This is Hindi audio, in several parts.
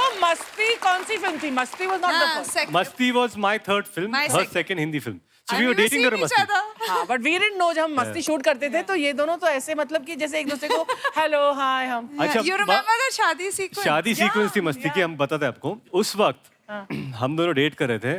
तो मस्ती कौन सी फिल्म थी? मस्ती was not the first. Masti was my third film, her second Hindi film. So we were dating during Masti. हाँ, but we didn't know जब हम मस्ती शूट करते थे तो ये दोनों तो ऐसे मतलब कि जैसे एक दूसरे को हेलो हाय हम. अच्छा, You remember the शादी sequence? शादी सीक्वेंस थी मस्ती की, हम बताते हैं आपको. उस वक्त हम दोनों डेट कर रहे थे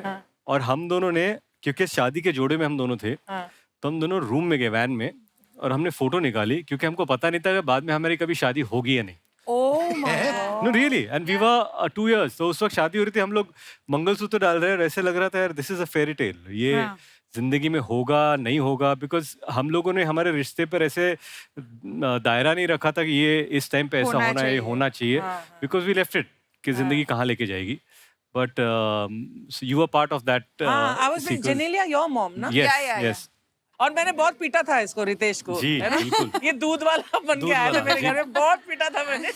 और हम दोनों ने, क्योंकि शादी के जोड़े में हम दोनों थे, तो हम दोनों रूम में गए वैन में और हमने फोटो निकाली क्योंकि हमको पता नहीं था कि बाद में हमारी कभी शादी होगी या नहीं. Oh my God. No really, and we were 2 years. तो उस वक्त शादी हो रही थी, हम लोग मंगलसूत्र डाल रहे हैं और ऐसे लग रहा था यार this is a fairy tale, ये जिंदगी में होगा नहीं होगा, बिकॉज हम लोगों ने हमारे रिश्ते पर ऐसे दायरा नहीं रखा था कि ये इस टाइम पे ऐसा होना है, होना चाहिए, बिकॉज वी लेफ्ट इट कि जिंदगी कहाँ लेके जाएगी. But you are part of that. I was with Janelia, your mom, ना? yes. और मैंने बहुत पीटा था इसको, रितेश को. जी, है ना? बिल्कुल. ये दूध वाला बन के आया था मेरे घर में, बहुत पीटा था मैंने.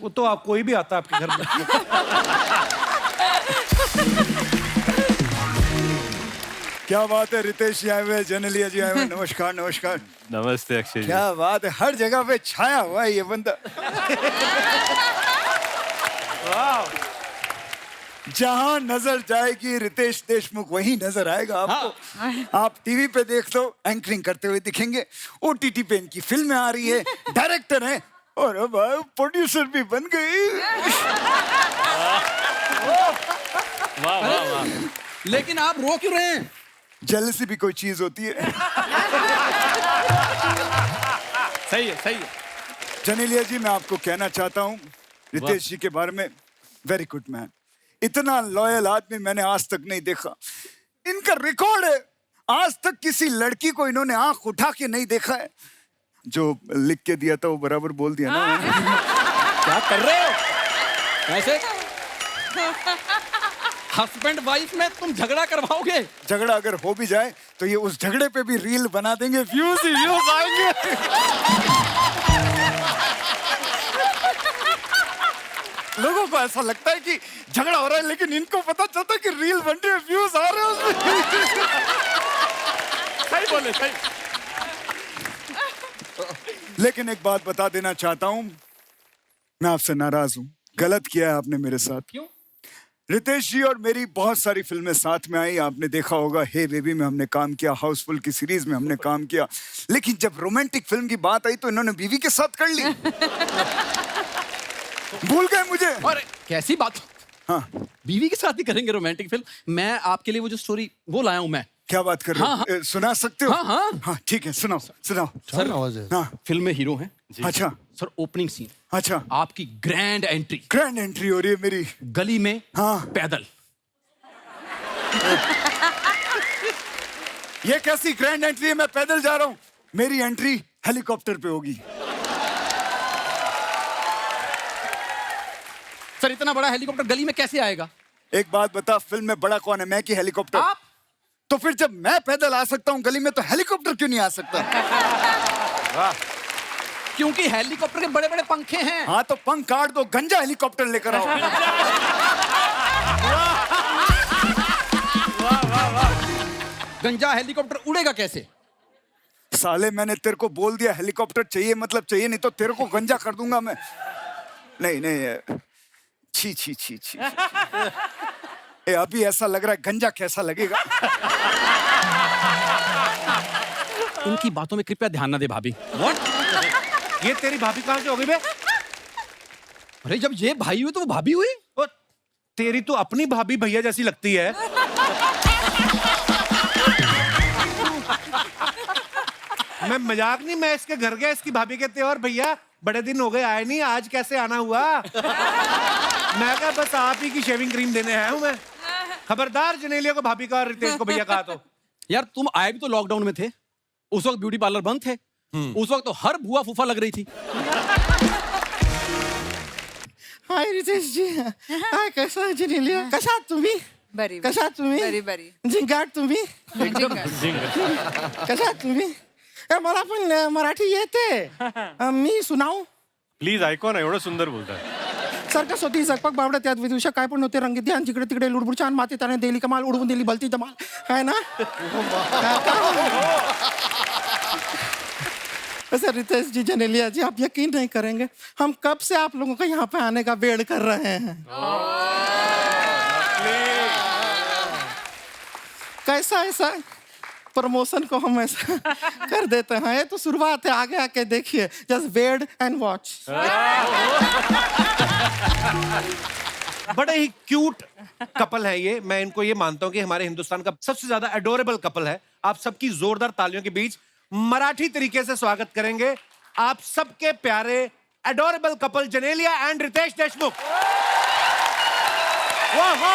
वो तो आप कोई भी आता आपके घर में. क्या बात है, रितेश जी आए हुए, जेनेलिया जी आए हुए. नमस्कार नमस्कार. नमस्ते अक्षय जी. क्या बात है, हर जगह पे छाया हुआ है ये बंदा. जहां नजर जाएगी रितेश देशमुख वहीं नजर आएगा आपको. आप टीवी पे देख लो एंकरिंग करते हुए दिखेंगे, ओटीटी पे इनकी फिल्में आ रही है, डायरेक्टर हैं और अब प्रोड्यूसर भी बन गई. वाह वाह वाह. लेकिन आप रो क्यों रहे हैं? जेलसी भी कोई चीज होती है. सही है, सही है. जनेलिया जी, मैं आपको कहना चाहता हूँ रितेश जी के बारे में, वेरी गुड मैन. इतना लॉयल आदमी मैंने आज तक नहीं देखा. इनका रिकॉर्ड है, आज तक किसी लड़की को इन्होंने आंख उठा के नहीं देखा है. जो लिख के दिया था वो बराबर बोल दिया ना. क्या कर रहे हो? ऐसे हस्बैंड वाइफ में तुम झगड़ा करवाओगे? झगड़ा अगर हो भी जाए तो ये उस झगड़े पे भी रील बना देंगे, व्यूज ही व्यूज आएंगे. लोगों को ऐसा लगता है कि झगड़ा हो रहा है, लेकिन इनको पता चलता है कि रील बन रही है, व्यूज आ रहे हैं उसमें. सही बोले, सही. लेकिन एक बात बता देना चाहता हूं, मैं आपसे नाराज हूं. गलत किया है आपने मेरे साथ. क्यों? रितेश जी और मेरी बहुत सारी फिल्में साथ में आई, आपने देखा होगा. हे बेबी में हमने काम किया, हाउसफुल की सीरीज में हमने काम किया, लेकिन जब रोमांटिक फिल्म की बात आई तो इन्होंने बीवी के साथ कर ली. भूल गए मुझे. और कैसी बात? हाँ, बीवी के साथ ही करेंगे रोमांटिक फिल्म? मैं आपके लिए वो जो स्टोरी वो लाया हूं मैं. क्या बात कर रहे हो? हाँ. सुना सकते हो? हाँ, हाँ. हाँ, ठीक है, सुनाओ सुनाओ. सर, हाँ, फिल्म में हीरो हैं. अच्छा सर, ओपनिंग सीन, अच्छा. आपकी ग्रैंड एंट्री, ग्रैंड एंट्री हो रही है मेरी गली में. हाँ. पैदल. ये कैसी ग्रैंड एंट्री है? मैं पैदल जा रहा हूँ. मेरी एंट्री हेलीकॉप्टर पे होगी. सर, इतना बड़ा हेलीकॉप्टर गली में कैसे आएगा? एक बात बता, फिल्म में बड़ा कौन है, मैं कि हेलीकॉप्टर? आप. तो फिर जब मैं पैदल आ सकता हूँ गली में, तो हेलीकॉप्टर क्यों नहीं आ सकता? क्योंकि हेलीकॉप्टर के बड़े बड़े पंखे हैं. हाँ, तो पंख काट दो, गंजा हेलीकॉप्टर लेकर आओ. गंजा हेलीकॉप्टर उड़ेगा कैसे? साले, मैंने तेरे को बोल दिया हेलीकॉप्टर चाहिए मतलब चाहिए, नहीं तो तेरे को गंजा कर दूंगा मैं. नहीं नहीं, छी छी छी छी. ए, अभी ऐसा लग रहा है, गंजा कैसा लगेगा? उनकी बातों में कृपया ध्यान न दे भाभी. व्हाट? ये तेरी भाभी कहाँ से हो गई बे? अरे जब ये भाई हुई तो वो भाभी हुई. ओ, तेरी तो अपनी भाभी भैया जैसी लगती है. मैं मजाक नहीं, मैं इसके घर गया, इसकी भाभी कहते हैं और भैया बड़े दिन हो गए आए नहीं, आज कैसे आना हुआ? मैं कहा बस आप ही की शेविंग क्रीम देने आया हूं मैं. खबरदार जनेलिया को भाभी का और रितेश को भैया कहा तो. यार तुम आए भी तो लॉकडाउन में थे. उस वक्त ब्यूटी पार्लर बंद थे. उस वक्त तो हर बुआ फूफा लग रही थी. हाय रितेश जी. हाय, कसा जनेलिया? कशा तुम्ही? बरी कशा तुम्ही? बरी बरी. जिंगाट तुम्ही? कशा तुम्ही? मला पण मराठी येते. मी सुनाऊ? प्लीज ऐकू ना, एवढं सुंदर बोलताय. सर्कस होती, झकपक बावड्या, त्यात विदुषा काय पण होते, रंगीत ध्यान, जिकडे तिकडे लुडबुड, छान माती त्याने दिली कमाल, उडवून दिली भलती धमाल, है ना? वैसे रितेश जी, जेनेलिया जी, आप यकीन नहीं करेंगे, हम कब से आप लोगों का यहाँ पे आने का वेट कर रहे हैं। कैसा ऐसा प्रमोशन को हम ऐसा कर देते हैं, ये तो शुरुआत है, आगे आके देखिए, जस्ट वेट एंड वॉच। बड़े ही क्यूट कपल है ये, मैं इनको ये मानता हूं कि हमारे हिंदुस्तान का सबसे ज्यादा एडोरेबल कपल है। आप सबकी जोरदार तालियों के बीच मराठी तरीके से स्वागत करेंगे आप सबके प्यारे adorable couple Genelia and Riteish Deshmukh. वाहो!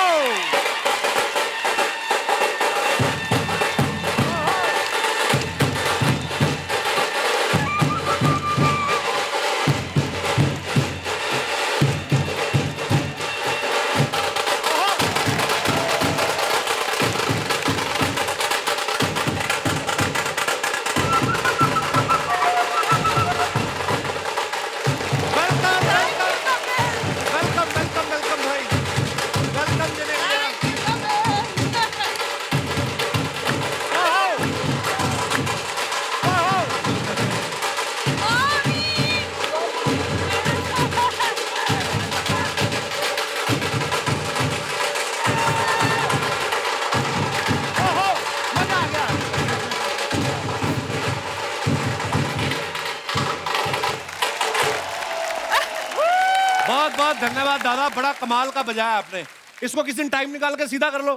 बहुत बहुत धन्यवाद दादा, बड़ा कमाल का बजाया आपने। इसको किसी दिन टाइम निकाल के सीधा कर लो।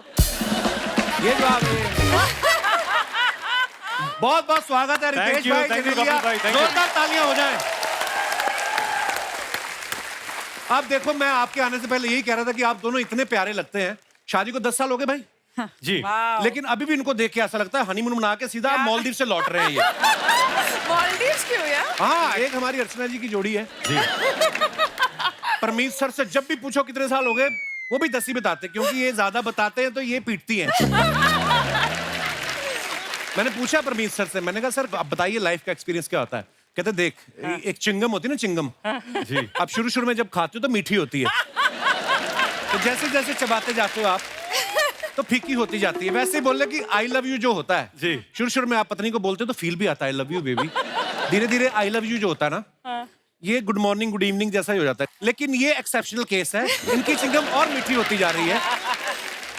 ये जो आप बहुत बहुत स्वागत है रितेश भाई, जेनेलिया, जोरदार तालियां हो जाएं। आप देखो, मैं आपके आने से पहले यही कह रहा था कि आप दोनों इतने प्यारे लगते हैं। शादी को 10 साल हो गए भाई जी, लेकिन अभी भी इनको देख के ऐसा लगता है हनीमून मना के सीधा मालदीव से लौट रहे हैं ये। मालदीव्स क्यों यार? हाँ, एक हमारी अर्चना जी की जोड़ी है जी। परमीत सर से जब भी पूछो कितने साल हो गए, वो भी 10 ही बताते, क्योंकि ये ज्यादा बताते हैं तो ये पीटती हैं। मैंने पूछा परमीत सर से, मैंने कहा सर आप बताइए लाइफ का एक्सपीरियंस क्या होता है। कहते देख, एक चिंगम होती है ना, चिंगम जी, आप शुरू में जब खाते हो तो मीठी होती है, तो जैसे जैसे चबाते जाते हो आप तो फीकी होती जाती है। वैसे ही बोल रहे कि आई लव यू जो होता है जी, शुरू में आप पत्नी को बोलते हो तो फील भी आता है आई लव यू बेबी। धीरे धीरे आई लव यू जो होता है ना, ये गुड मॉर्निंग गुड इवनिंग जैसा ही हो जाता है। लेकिन ये एक्सेप्शनल केस है, इनकी चिंगम और मीठी होती जा रही है।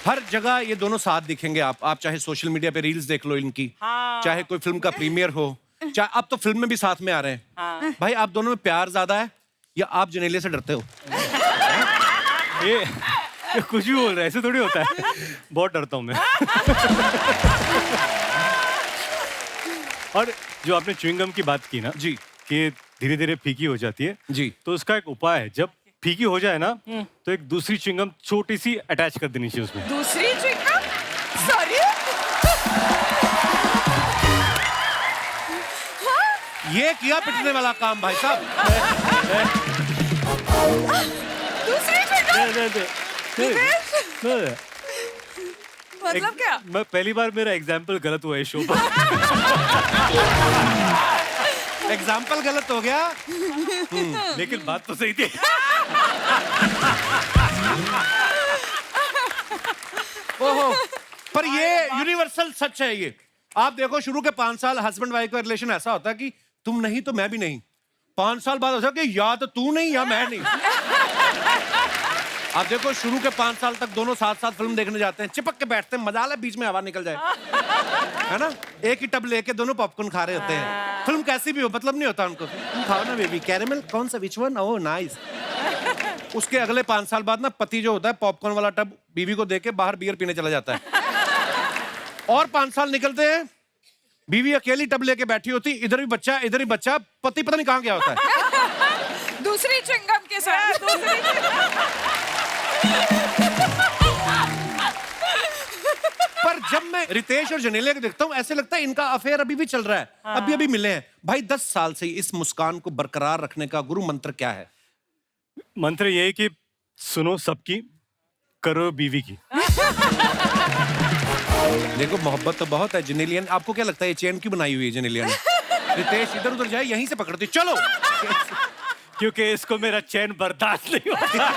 हर जगह ये दोनों साथ दिखेंगे आप चाहे सोशल मीडिया पे रील्स देख लो इनकी, चाहे कोई फिल्म का प्रीमियर हो, चाहे अब तो फिल्म में भी साथ में आ रहे हैं। भाई आप दोनों में प्यार ज्यादा है या आप जेनेलिया से डरते हो? ये कुछ भी बोल रहा है, ऐसे थोड़ी होता है। बहुत डरता हूँ मैं। और जो आपने च्युइंगम की बात की ना जी, कि धीरे धीरे फीकी हो जाती है जी, तो उसका एक उपाय है, जब फीकी हो जाए ना तो एक दूसरी च्युइंगम छोटी सी अटैच कर देनी चाहिए उसमें। दूसरी च्युइंगम? सॉरी, ये किया पिटने वाला काम भाई साहब। दूसरी च्युइंगम मतलब क्या? मैं पहली बार मेरा एग्जाम्पल गलत हुआ है शो पर। एग्जाम्पल गलत हो गया, लेकिन बात तो सही थी। ओहो, पर ये यूनिवर्सल सच है ये। आप देखो, शुरू के 5 साल हस्बैंड वाइफ का रिलेशन ऐसा होता है कि तुम नहीं तो मैं भी नहीं। 5 साल बाद होता है कि या तो तू नहीं या मैं नहीं। आप देखो, शुरू के 5 साल तक दोनों साथ साथ फिल्म देखने जाते हैं, चिपक के बैठते हैं, मजा ले, बीच में हवा निकल जाए, है ना। एक ही टब लेके दोनों पॉपकॉर्न खा रहे होते हैं। फिल्म कैसी भी हो मतलब नहीं होता उनको, तुम खाओ ना बेबी, कैरेमल कौन सा, विच वन, ओह नाइस। उसके अगले 5 साल बाद ना पति जो होता है पॉपकॉर्न वाला टब बीवी को देके बाहर बियर पीने चला जाता है। और 5 साल निकलते हैं, बीवी अकेली टब लेके बैठी होती, इधर भी बच्चा इधर भी बच्चा, पति पता नहीं कहाँ गया होता है। दूसरी च्युइंगम के साथ। पर जब मैं रितेश और जेनेलिया को देखता हूँ ऐसे लगता है इनका अफेयर अभी भी चल रहा है। अभी अभी मिले हैं भाई। 10 साल से इस मुस्कान को बरकरार रखने का गुरु मंत्र क्या है? मंत्र ये है कि सुनो सबकी, करो बीवी की। देखो, मोहब्बत तो बहुत है जेनेलिया। आपको क्या लगता है ये चेन क्यों बनाई हुई है जेनेलिया ने? रितेश इधर उधर जाए यहीं से पकड़ती, चलो। क्योंकि इसको मेरा चैन बर्दाश्त नहीं होता।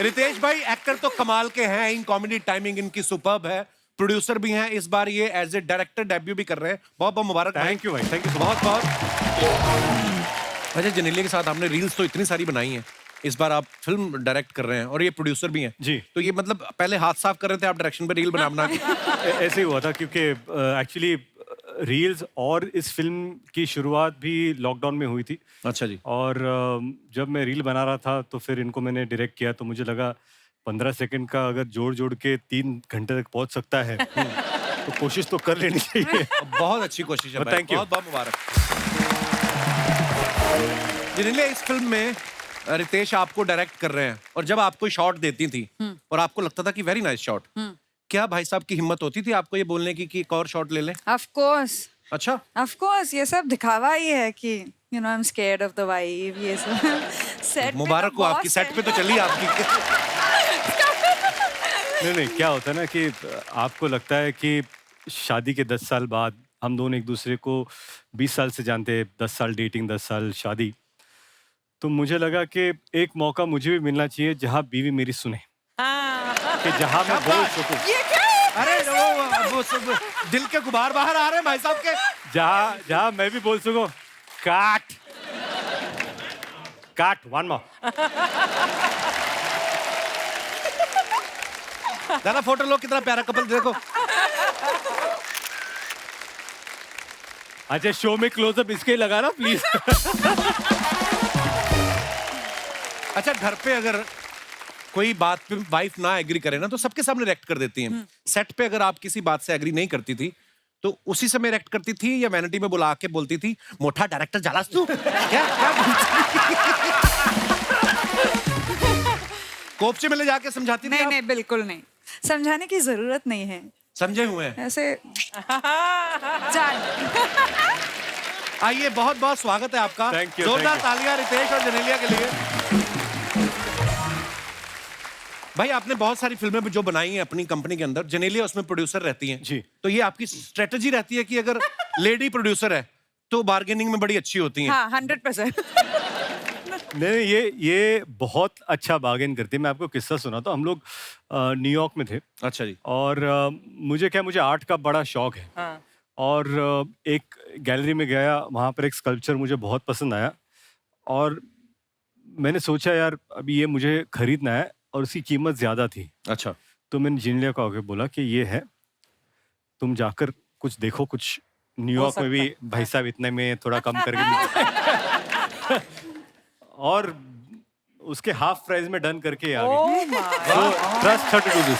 रितेश भाई एक्टर तो कमाल के हैं, इन कॉमेडी टाइमिंग इनकी सुपर्ब है। प्रोड्यूसर भी हैं, इस बार ये एज ए डायरेक्टर डेब्यू भी कर रहे हैं। बहुत बहुत मुबारक भाई। थैंक यू भाई, थैंक यू। बहुत बहुत। अजय जनेलिया के साथ आपने रील्स तो इतनी सारी बनाई हैं, इस बार आप फिल्म डायरेक्ट कर रहे हैं और ये प्रोड्यूसर भी हैं जी। तो ये मतलब पहले हाथ साफ कर रहे थे आप डायरेक्शन पे रील बना के? ऐसे ही हुआ था क्योंकि एक्चुअली रील्स और इस फिल्म की शुरुआत भी लॉकडाउन में हुई थी। अच्छा जी। और जब मैं रील बना रहा था तो फिर इनको मैंने डायरेक्ट किया, तो मुझे लगा 15 सेकंड का अगर जोड़ जोड़ के 3 घंटे तक पहुंच सकता है तो कोशिश तो कर लेनी चाहिए। बहुत अच्छी कोशिश है भाई, Thank you. बहुत बहुत मुबारक। जिन्हें इस फिल्म में रितेश आपको डायरेक्ट कर रहे हैं और जब आप कोई शॉट देती थी और आपको लगता था कि वेरी नाइस शॉट, क्या भाई साहब की हिम्मत होती थी आपको ये बोलने की कि एक और शॉट ले लें? ऑफ कोर्स, अच्छा। ऑफ कोर्स, ये सब दिखावा ही है कि you know I am scared of the wife, ये सब सेट मुबारक हो आपकी, सेट पे तो चली आपकी। नहीं, क्या होता है ना कि आपको लगता है कि शादी के 10 साल बाद हम दोनों एक दूसरे को 20 साल से जानते हैं, 10 साल डेटिंग, 10 साल शादी, तो मुझे लगा कि एक मौका मुझे भी मिलना चाहिए जहाँ बीवी मेरी सुने, कि जहाँ मैं बोल सकूं, ये क्या है? अरे वो सब दिल के गुबार बाहर आ रहे हैं भाई साहब के। जहाँ मैं भी बोल सकूं, काट वन मोर। दादा फोटो लो, कितना प्यारा कपल देखो। अच्छा शो में क्लोजअप इसके लगा ना प्लीज। अच्छा घर पे अगर कोई बात पे वाइफ ना एग्री करे ना तो सबके सामने रिएक्ट कर देती हैं। सेट पे अगर आप किसी बात से एग्री नहीं करती थी तो उसी समय रिएक्ट करती थी या वैनिटी में बुला के बोलती थी मोटा डायरेक्टर जालास तू? क्या कोपचे में ले जाके समझाती थी नहीं आप? नहीं, बिल्कुल नहीं, समझाने की जरूरत नहीं है, समझे हुए हैं। ऐसे जान। आइए, बहुत बहुत स्वागत है आपका। Thank you, जोरदार thank you. तालियां रितेश और जनेलिया के लिए। भाई आपने बहुत सारी फिल्में जो बनाई हैं अपनी कंपनी के अंदर, जनेलिया उसमें प्रोड्यूसर रहती हैं जी। तो ये आपकी स्ट्रेटजी रहती है कि अगर लेडी प्रोड्यूसर है तो बार्गेनिंग में बड़ी अच्छी होती हैं। हाँ, 100%। नहीं, ये बहुत अच्छा बार्गेन करती है। मैं आपको किस्सा सुनाता हूं। हम लोग न्यूयॉर्क में थे। अच्छा जी। और मुझे आर्ट का बड़ा शौक है। हाँ. और एक गैलरी में गया, वहाँ पर एक स्कल्पचर मुझे बहुत पसंद आया और मैंने सोचा यार अभी ये मुझे खरीदना है और उसकी कीमत ज़्यादा थी। अच्छा। तो मैंने जिनलिया को आके बोला कि ये है, तुम जाकर कुछ देखो, कुछ न्यूयॉर्क में भी भाई साहब इतने में थोड़ा कम करके और उसके हाफ प्राइस में डन करके आ गई। Trust her to do this.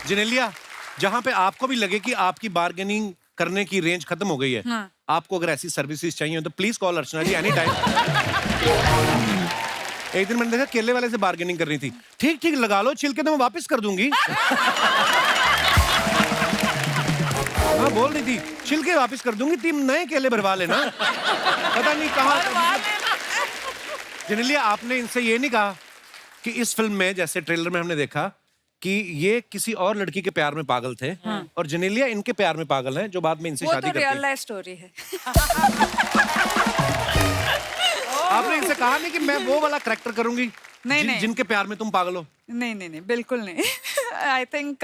Genelia, जहां पे आपको भी लगे कि आपकी बार्गेनिंग करने की रेंज खत्म हो गई है, हाँ. आपको अगर ऐसी सर्विसेज चाहिए तो please call Archana ji any time. एक दिन मैंने देखा केले वाले से बार्गेनिंग कर रही थी। ठीक ठीक लगा लो, छिलके तो मैं वापस कर दूंगी। हाँ बोल रही थी छिलके वापस कर दूंगी, 3 नए केले भरवा लेना। पता नहीं कहाँ। जनेलिया, आपने इनसे ये नहीं कहा कि इस फिल्म में जैसे ट्रेलर में हमने देखा कि ये किसी और लड़की के प्यार में पागल थे और जनेलिया इनके प्यार में पागल हैं जो बाद में इनसे वो शादी तो करती रियल है। लाइफ स्टोरी है। आपने इनसे कहा नहीं कि मैं वो वाला करैक्टर करूंगी नहीं। जिनके प्यार में तुम पागल हो? नहीं नहीं नहीं, बिल्कुल नहीं। आई थिंक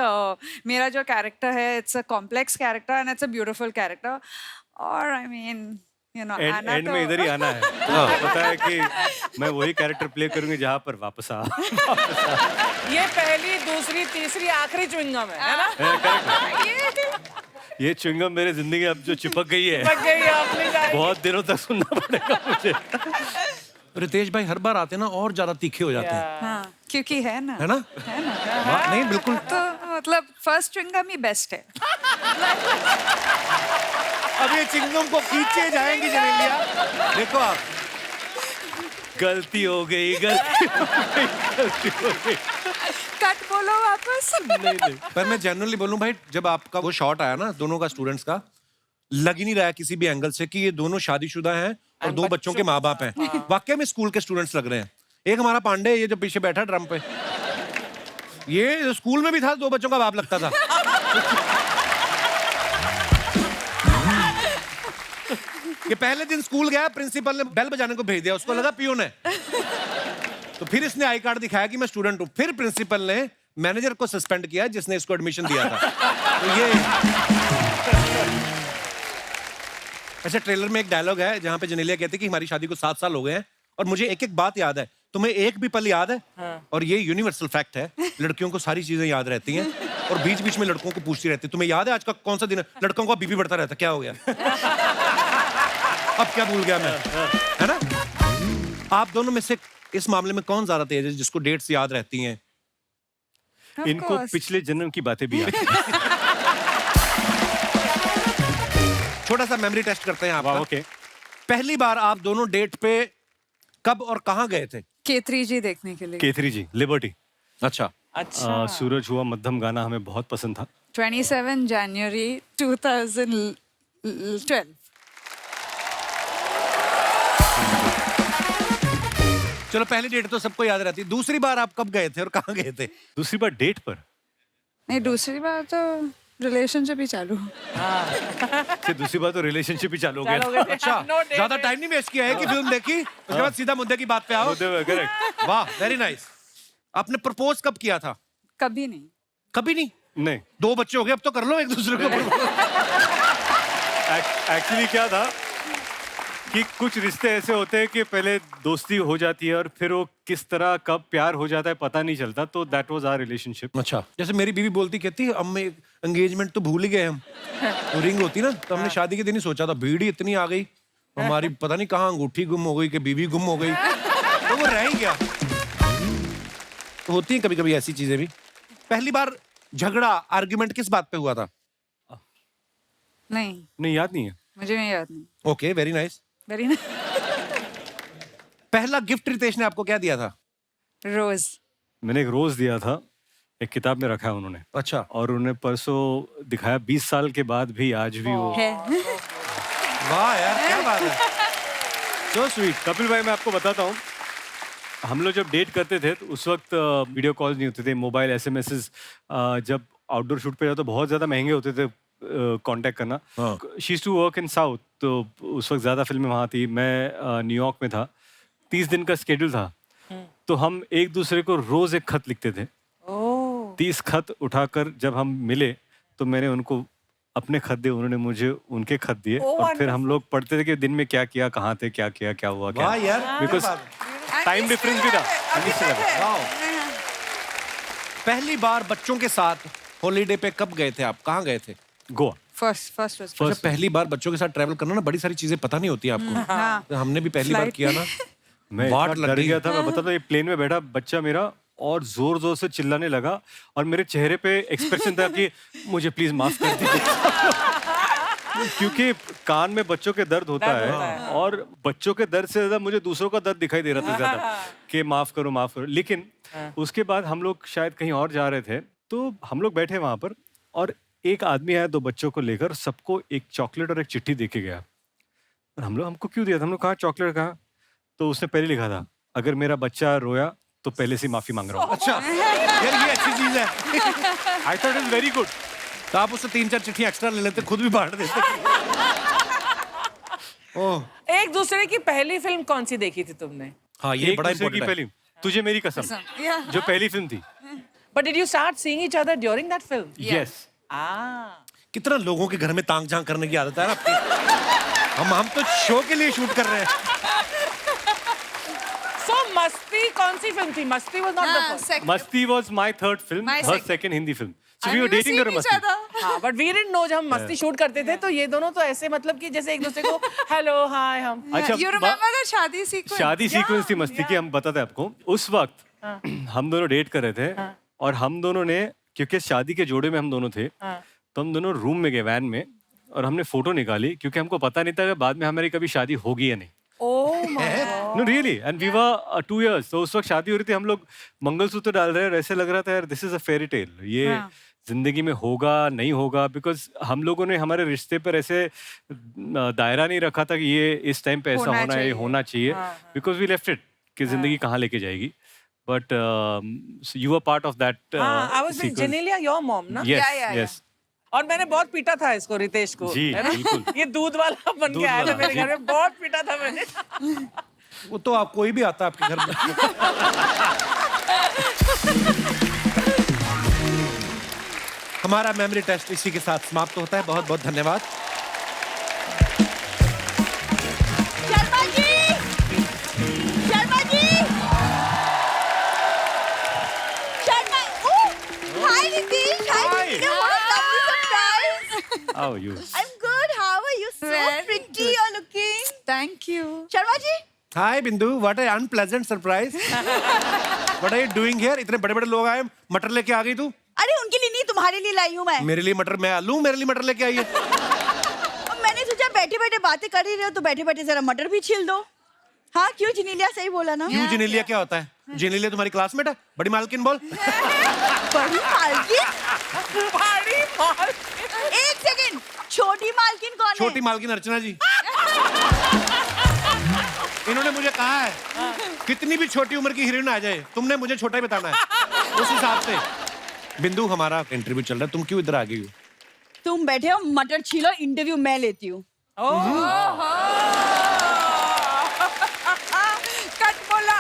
मेरा जो कैरेक्टर है, it's a complex character and it's a beautiful character. और I mean you know end में इधर ही आना है। पता है कि मैं वही कैरेक्टर प्ले करूंगी जहाँ पर वापस आ। ये पहली, दूसरी, तीसरी, आखिरी च्युइंगम है ना? ये च्युइंगम मेरे जिंदगी अब जो चिपक गई है, लग गई आपने जाएगी। बहुत दिनों तक सुनना पड़ेगा मुझे। रितेश भाई हर बार आते ना और ज्यादा तीखे हो जाते हैं, हाँ, क्योंकि है ना, है ना? वाह, नहीं बिल्कुल। तो मतलब फर्स्ट च्युइंगम ही बेस्ट है। अब ये चिंगम को खींचे जाएंगी जनेलिया, देखो आप। गलती हो गई, गलती हो गई। कट बोलो वापस। नहीं। पर मैं जनरली बोलूं भाई, जब आपका वो शॉट आया ना दोनों का स्टूडेंट्स का, लग ही नहीं रहा है किसी भी एंगल से कि ये दोनों शादीशुदा हैं और 2 बच्चों के माँ बाप हैं। वाकई में स्कूल के स्टूडेंट्स लग रहे हैं। एक हमारा पांडे, ये जो पीछे बैठा ड्रम पे, ये स्कूल में भी था, 2 बच्चों का बाप लगता था। ये पहले दिन स्कूल गया, प्रिंसिपल ने बेल बजाने को भेज दिया, उसको लगा पियून है। तो फिर इसने आई कार्ड दिखाया कि मैं स्टूडेंट हूं। फिर प्रिंसिपल ने मैनेजर को सस्पेंड किया जिसने इसको एडमिशन दिया था। तो ये अच्छा, ट्रेलर में एक डायलॉग है जहां पे जेनेलिया कहती है कि हमारी शादी को 7 साल हो गए हैं और मुझे एक एक बात याद है। तुम्हें एक भी पल याद है? और ये यूनिवर्सल फैक्ट है, लड़कियों को सारी चीजें याद रहती हैं और बीच बीच में लड़कों को पूछती रहती है, तुम्हें याद है आज का कौन सा दिन है? लड़कों का बीपी बढ़ता रहता, क्या हो गया? अब क्या भूल गया मैं, है ना? आप दोनों में से इस मामले में कौन ज्यादा तेज है जिसको डेट्स याद रहती हैं? Of इनको course. पिछले जन्म की बातें भी याद हैं। छोटा सा मेमोरी टेस्ट करते हैं वाह, आपका। ओके। पहली बार आप दोनों डेट पे कब और कहाँ गए थे? K3G देखने के लिए। केथरी जी, लिबर्टी। अच्छा, अच्छा सूरज हुआ मध्यम गाना हमें बहुत पसंद था। 27 January 2012। चलो पहली डेट तो सबको याद रहती है। दूसरी बार आप कब गए थे और कहाँ गए थे? दूसरी बार डेट पर नहीं, दूसरी बार तो रिलेशनशिप ही चालू। फिर दूसरी बार तो रिलेशनशिप ही चालू हो चलो गया। गए। अच्छा, No date ज्यादा है। टाइम नहीं वेस्ट किया है कि फिल्म देखी उसके बाद सीधा मुद्दे की बात पे आओ। करेक्ट। वाह, वेरी नाइस। आपने प्रपोज कब किया था? कभी नहीं। कभी नहीं? नहीं, 2 बच्चे हो गए, अब तो कर लो एक दूसरे को। एक्चुअली क्या था कि कुछ रिश्ते ऐसे होते हैं कि पहले दोस्ती हो जाती है और फिर वो किस तरह कब प्यार हो जाता है पता नहीं चलता। तो दैट वाज आवर रिलेशनशिप। अच्छा, जैसे मेरी बीवी बोलती, कहती अब मैं एंगेजमेंट तो भूल ही गए हम। वो रिंग होती ना, तो हमने शादी के दिन ही सोचा था, भीड़ ही इतनी आ गई हमारी, पता नहीं कहाँ अंगूठी गुम हो गई कि बीवी गुम हो गई, तो वो रह ही गया। तो होती है कभी कभी ऐसी चीजें भी। पहली बार झगड़ा, आर्ग्यूमेंट किस बात पे हुआ था? नहीं, नहीं, याद नहीं है। मुझे नहीं याद। नहीं। Okay, very nice. वेरी ना। पहला गिफ्ट रितेश ने आपको क्या दिया था? रोज। मैंने एक रोज दिया था, एक किताब में रखा है उन्होंने, अच्छा, और उन्हें परसों दिखाया। 20 साल के बाद भी आज भी वो। है। वाह यार, क्या बात है, सो स्वीट। कपिल भाई, मैं आपको बताता हूँ, हम लोग जब डेट करते थे तो उस वक्त वीडियो कॉल नहीं होते थे, मोबाइल एसएमएसेस, जब आउटडोर शूट पे जाओ तो बहुत ज़्यादा महंगे होते थे कांटेक्ट करना। She used to work in south, तो उस वक्त ज़्यादा फिल्में वहाँ थी, मैं न्यूयॉर्क में था। 30 दिन का स्केड्यूल था, तो हम एक दूसरे को रोज़ एक खत लिखते थे। 30 खत उठाकर जब हम मिले तो मैंने उनको अपने खत दिए, उन्होंने मुझे उनके खत दिए, और फिर हम लोग पढ़ते थे कि दिन में क्या किया, कहाँ थे, क्या किया, क्या हुआ, क्या। वाह यार, बिकॉज टाइम डिफरेंस भी था। वाह। पहली बार बच्चों के साथ हॉलीडे पे कब गए थे आप? कहाँ गए थे? गोवा। फर्स्ट अच्छा, पहली बार बच्चों के साथ ट्रैवल करना ना, बड़ी सारी चीजें पता नहीं होती आपको। हाँ। तो हमने भी पहली बार Flight किया ना, मैं वाट इतना लग डर गई। गया था, मैं बताता हूँ, ये प्लेन में बैठा बच्चा मेरा और जोर जोर से चिल्लाने लगा, और मेरे चेहरे पे एक्सप्रेशन था कि मुझे प्लीज माफ कर दीजिए। क्योंकि कान में बच्चों के दर्द होता है, और बच्चों के दर्द से ज्यादा मुझे दूसरों का दर्द दिखाई दे रहा था ज्यादा, कि माफ करो, माफ करो। लेकिन उसके बाद हम लोग शायद कहीं और जा रहे थे, तो हम लोग बैठे वहां पर, और एक आदमी आया 2 बच्चों को लेकर, सबको एक चॉकलेट और एक चिट्ठी दे के गया। और हम लोग, हमको क्यों दिया था? हम लोग कहा चॉकलेट कहा, तो उसने पहले लिखा था, अगर मेरा बच्चा रोया तो पहले से माफी मांग रहा हूँ। अच्छा यार, ये अच्छी चीज है। I thought is very good. तो आप उससे 3-4 चिट्ठी एक्स्ट्रा ले लेते, खुद भी बांट देते। ओह एक दूसरे की पहली फिल्म कौन सी देखी थी तुमने? हाँ, ये एक बड़ा दूसरे की इंपॉर्टेंट है। पहली, तुझे मेरी कसम, Yeah. जो पहली फिल्म थी। But did you start seeing each other during that film? Yes. कितना लोगों के घर में तांग झांग करने की आदत है ना आपकी। हम तो शो के लिए शूट कर रहे हैं। So मस्ती कौन सी फिल्म थी? मस्ती was not the first. मस्ती was my third film, My her second. second Hindi film. So we were dating during मस्ती। हाँ, but we didn't know, जब हम मस्ती शूट करते थे तो ये दोनों तो ऐसे मतलब कि जैसे एक दूसरे को हेलो हाय हम। अच्छा, You remember the शादी sequence? शादी सीक्वेंस थी मस्ती की, हम बताते हैं आपको। उस वक्त हम दोनों डेट कर रहे थे, और हम दोनों ने, क्योंकि शादी के जोड़े में हम दोनों थे, तो हम दोनों रूम में गए वैन में, और हमने फोटो निकाली, क्योंकि हमको पता नहीं था कि बाद में हमारी कभी शादी होगी या नहीं। Oh my God. No really, and we were 2 years, तो उस वक्त शादी हो रही थी, हम लोग मंगलसूत्र डाल रहे हैं, और ऐसे लग रहा था यार this is a fairy tale, ये जिंदगी में होगा नहीं होगा, बिकॉज हम लोगों ने हमारे रिश्ते पर ऐसे दायरा नहीं रखा था कि ये इस टाइम पे ऐसा होना है, ये होना चाहिए, बिकॉज वी लेफ्ट इट कि जिंदगी कहाँ लेके जाएगी। But you are part of that. हाँ, I was with Janelia, your mom, ना? Yes yes. और मैंने बहुत पीटा था इसको, रितेश को, जी, है ना? बिल्कुल। ये दूध वाला बन के आया था वाला, मेरे जी। घर में, बहुत पीटा था मैंने। वो तो आप कोई भी आता आपके घर में। हमारा मेमोरी टेस्ट इसी के साथ समाप्त होता है। बहुत बहुत धन्यवाद। शर्मा जी, शर्मा जी, शर्मा, हाय रितेश, हाय Nitya, what a lovely surprise. How are you? I'm good. How are you? So Very pretty good. you're looking. Thank you. Sharma ji, hi Bindu, what a unpleasant surprise. What are you doing here? इतने बड़े बड़े लोग आए, मटर लेके आ गई तू। अरे उनके लिए नहीं, तुम्हारे लिए लाई हूँ मैं। मेरे लिए मटर, मैं आलू, मेरे लिए मटर लेके आई है। अब मैंने सोचा बैठे बैठे बातें कर ही रहे हो तो बैठे बैठे जरा मटर भी छील दो। हाँ क्यों जिनीलिया, सही बोला ना? क्यों जिनेलिया क्या होता है? जिनेलिया तुम्हारी क्लासमेट है? बड़ी मालकिन बोल। बड़ी मालकिन? बड़ी मालकिन। एक सेकंड, छोटी मालकिन कौन है? छोटी मालकिन अर्चना जी। इन्होंने मुझे कहा है कितनी भी छोटी उम्र की हीरोइन आ जाए तुमने मुझे छोटा ही बताना है। उस हिसाब से बिंदु, हमारा इंटरव्यू चल रहा है, तुम क्यों इधर आ गई हो? तुम बैठे हो, मटर छीलो, इंटरव्यू मैं लेती हूँ। कट बोला।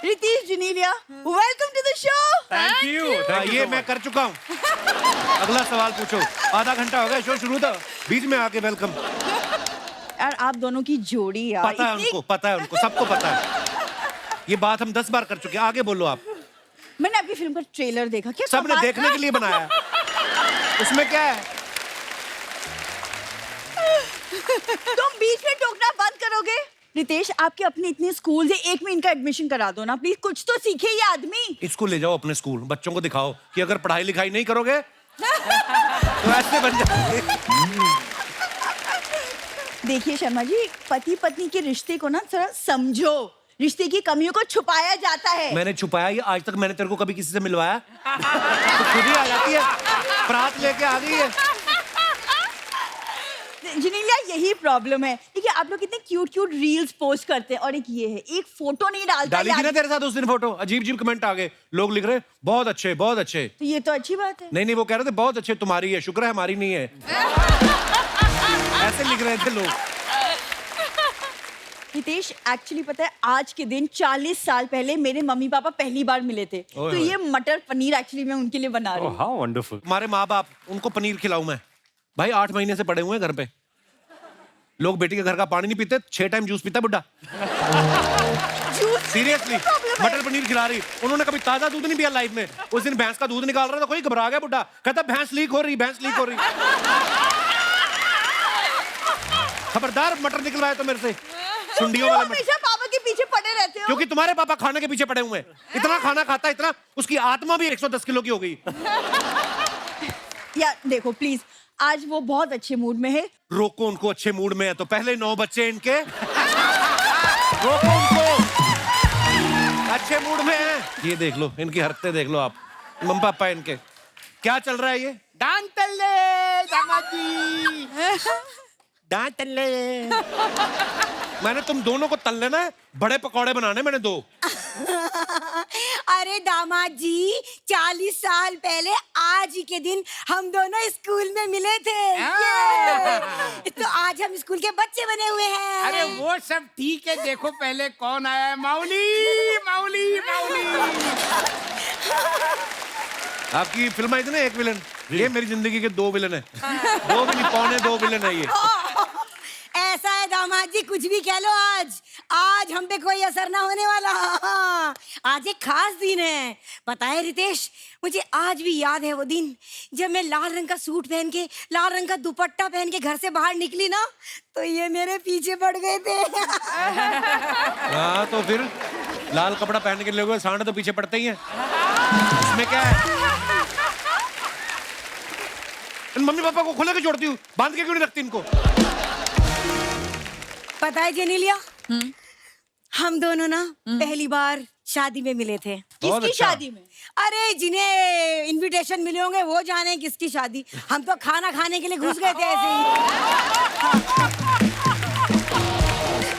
Riteish, Genelia, welcome to the show. Thank you. Thank you ये so मैं much. कर चुका हूँ। अगला सवाल पूछो। आधा घंटा हो गया, शो शुरू था, बीच में आके वेलकम। यार आप दोनों की जोड़ी यार पता है उनको, पता है उनको, सबको पता है। ये बात हम 10 बार कर चुके हैं। आगे बोलो आप। मैंने आपकी फिल्म का ट्रेलर देखा, क्या सबने कमाल- देखने के लिए बनाया है। उसमें क्या है? तुम बीच में टोकना बंद करोगे? रितेश, आपके अपने इतने स्कूल है, एक में इनका एडमिशन करा दो ना प्लीज, कुछ तो सीखे ये आदमी। इसको ले जाओ अपने स्कूल, बच्चों को दिखाओ कि अगर पढ़ाई लिखाई नहीं करोगे तो ऐसे बन जाएंगे। देखिए शर्मा जी, पति पत्नी के रिश्ते को ना थोड़ा समझो, रिश्ते की कमियों को छुपाया जाता है। मैंने छुपाया ये? आज तक मैंने तेरे को कभी किसी से मिलवाया? तो खुद ही आ जाती है, परात लेके आ गई है। जिनीलिया, यही प्रॉब्लम है। देखिए आप लोग कितने क्यूट क्यूट रील्स पोस्ट करते हैं और एक ये है, एक फोटो नहीं डालता डाली थी ना यार। तेरे साथ उस दिन फोटो, अजीब अजीब कमेंट आ गए, लोग लिख रहे बहुत अच्छे बहुत अच्छे। तो ये तो अच्छी बात है। नहीं, वो कह रहे थे बहुत अच्छे तुम्हारी है, शुक्र है हमारी नहीं है। ऐसे लिख रहे थे लोग। रितेश, एक्चुअली पता है आज के दिन 40 साल पहले मेरे मम्मी पापा पहली बार मिले थे, ओए तो होए। ये मटर पनीर एक्चुअली मैं उनके लिए बना रही Oh, हूँ। how wonderful. हमारे माँ बाप, उनको पनीर खिलाऊं मैं? भाई 8 महीने से पड़े हुए हैं घर पे। लोग बेटी के घर का पानी नहीं पीते, 6 टाइम जूस पीता बुड्ढा। सीरियसली, मटर पनीर खिला रही। उन्होंने कभी ताजा दूध नहीं पिया लाइफ में। उस दिन भैंस का दूध निकाल रहा था, कोई घबरा गया बुड्ढा, कहता भैंस लीक हो रही, भैंस लीक हो रही। खबरदार मटर निकलवाए तो मेरे से, सुंडियों वाला मटर। हमेशा पापा के पीछे पड़े रहते हो। क्योंकि तुम्हारे पापा खाने के पीछे पड़े हुए हैं। इतना खाना खाता, इतना, उसकी आत्मा भी 110 किलो की हो गई। यार देखो प्लीज, आज वो बहुत अच्छे मूड में है। रोको उनको, अच्छे मूड में है तो पहले 9 बच्चे इनके। रोको उनको, अच्छे मूड में है। ये देख लो, इनकी हरकतें देख लो आप, मम्मी पापा इनके। क्या चल रहा है ये? डांट तल्ले दामाजी, डांट तल्ले। मैंने तुम दोनों को तल लेना है, बड़े पकौड़े बनाने मैंने 2। अरे दामाद जी, 40 साल पहले आज ही के दिन हम दोनों स्कूल में मिले थे। ये। तो आज हम स्कूल के बच्चे बने हुए हैं। अरे वो सब ठीक है, देखो पहले कौन आया है। माउली माउली माउली। आपकी फिल्म आई थी ना एक विलन, ये मेरी जिंदगी के 2 विलन है। 2 भी नहीं, पौने 2 विलन है ये। ऐसा है दामाद जी, कुछ भी कह लो, आज हम पे कोई असर ना होने वाला। आज एक खास दिन है, पता है रितेश, मुझे आज भी याद है वो दिन जब मैं लाल रंग का सूट पहन के, लाल रंग का दुपट्टा पहन के घर से बाहर निकली ना, तो ये मेरे पीछे पड़ गए थे। हाँ तो फिर लाल कपड़ा पहन के लोग सांड तो पीछे पड़ते ही हैं, इसमें क्या है? इन मम्मी पापा को खुले के छोड़ती हूँ, बांध के क्यों नहीं रखती इनको? पता है जेनेलिया, हम दोनों ना पहली बार शादी में मिले थे। बहुत किसकी अच्छा। शादी में? अरे जिन्हें इनविटेशन मिले होंगे वो जाने किसकी शादी, हम तो खाना खाने के लिए घुस गए थे ऐसे ही।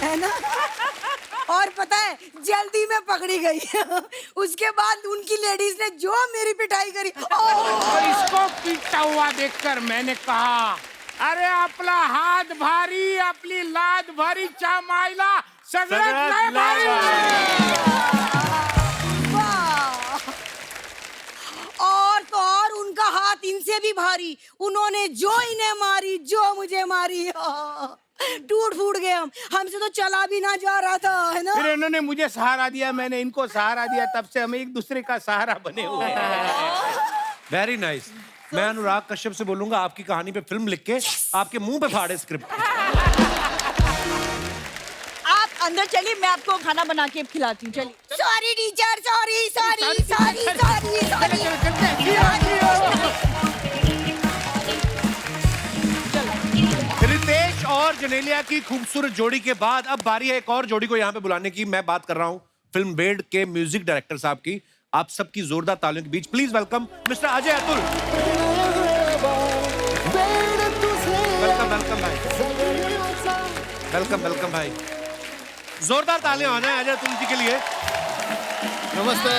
है ना? और पता है जल्दी में पकड़ी गई। उसके बाद उनकी लेडीज ने जो मेरी पिटाई करी। और इसको पीटता हुआ देखकर मैंने कहा, अरे आपला हात भारी, आपली लाद भारी, चामायला सगळ्यात लय भारी। वाह! और तो बात इनसे भी भारी, उन्होंने जो इन्हें मारी, जो मुझे मारी, टूट फूट गए हम, हमसे तो चला भी ना जा रहा था, है ना? फिर इन्होंने मुझे सहारा दिया, मैंने इनको सहारा दिया, तब से हम एक दूसरे का सहारा बने हुए हैं। Very nice. मैं अनुराग कश्यप से बोलूंगा आपकी कहानी पे फिल्म लिख के आपके मुंह पे फाड़े स्क्रिप्ट। आप अंदर चलिए, मैं आपको खाना बना के खिलाती हूँ। चलिए। Sorry teacher, sorry sorry sorry sorry sorry. Riteish और जनेलिया की खूबसूरत जोड़ी के बाद अब बारी है एक और जोड़ी को यहाँ पे बुलाने की। मैं बात कर रहा हूँ फिल्म बेड के म्यूजिक डायरेक्टर साहब की। आप सबकी जोरदार तालियों के बीच please welcome mister Ajay Atul. Welcome welcome भाई, वेलकम वेलकम भाई। जोरदार तालियां हो जाए अजय अतुल जी के लिए। नमस्ते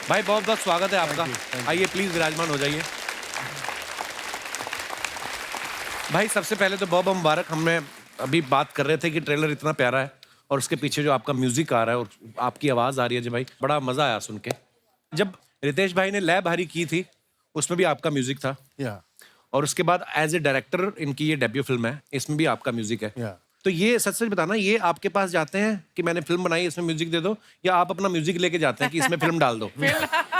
भाई, बहुत बहुत स्वागत है आपका। आइए प्लीज विराजमान हो जाइए। भाई सबसे पहले तो बहुत मुबारक। हमने अभी बात कर रहे थे कि ट्रेलर इतना प्यारा है और उसके पीछे जो आपका म्यूजिक आ रहा है और आपकी आवाज आ रही है जी भाई, बड़ा मजा आया सुन के। जब रितेश भाई ने लय भारी की थी उसमें भी आपका म्यूजिक था, और उसके बाद एज ए डायरेक्टर इनकी ये डेब्यू फिल्म है, इसमें भी आपका म्यूजिक है। तो ये सच सच बताना, ये आपके पास जाते हैं कि मैंने फिल्म बनाई इसमें म्यूजिक दे दो, या आप अपना म्यूजिक लेके जाते हैं कि इसमें फिल्म डाल दो?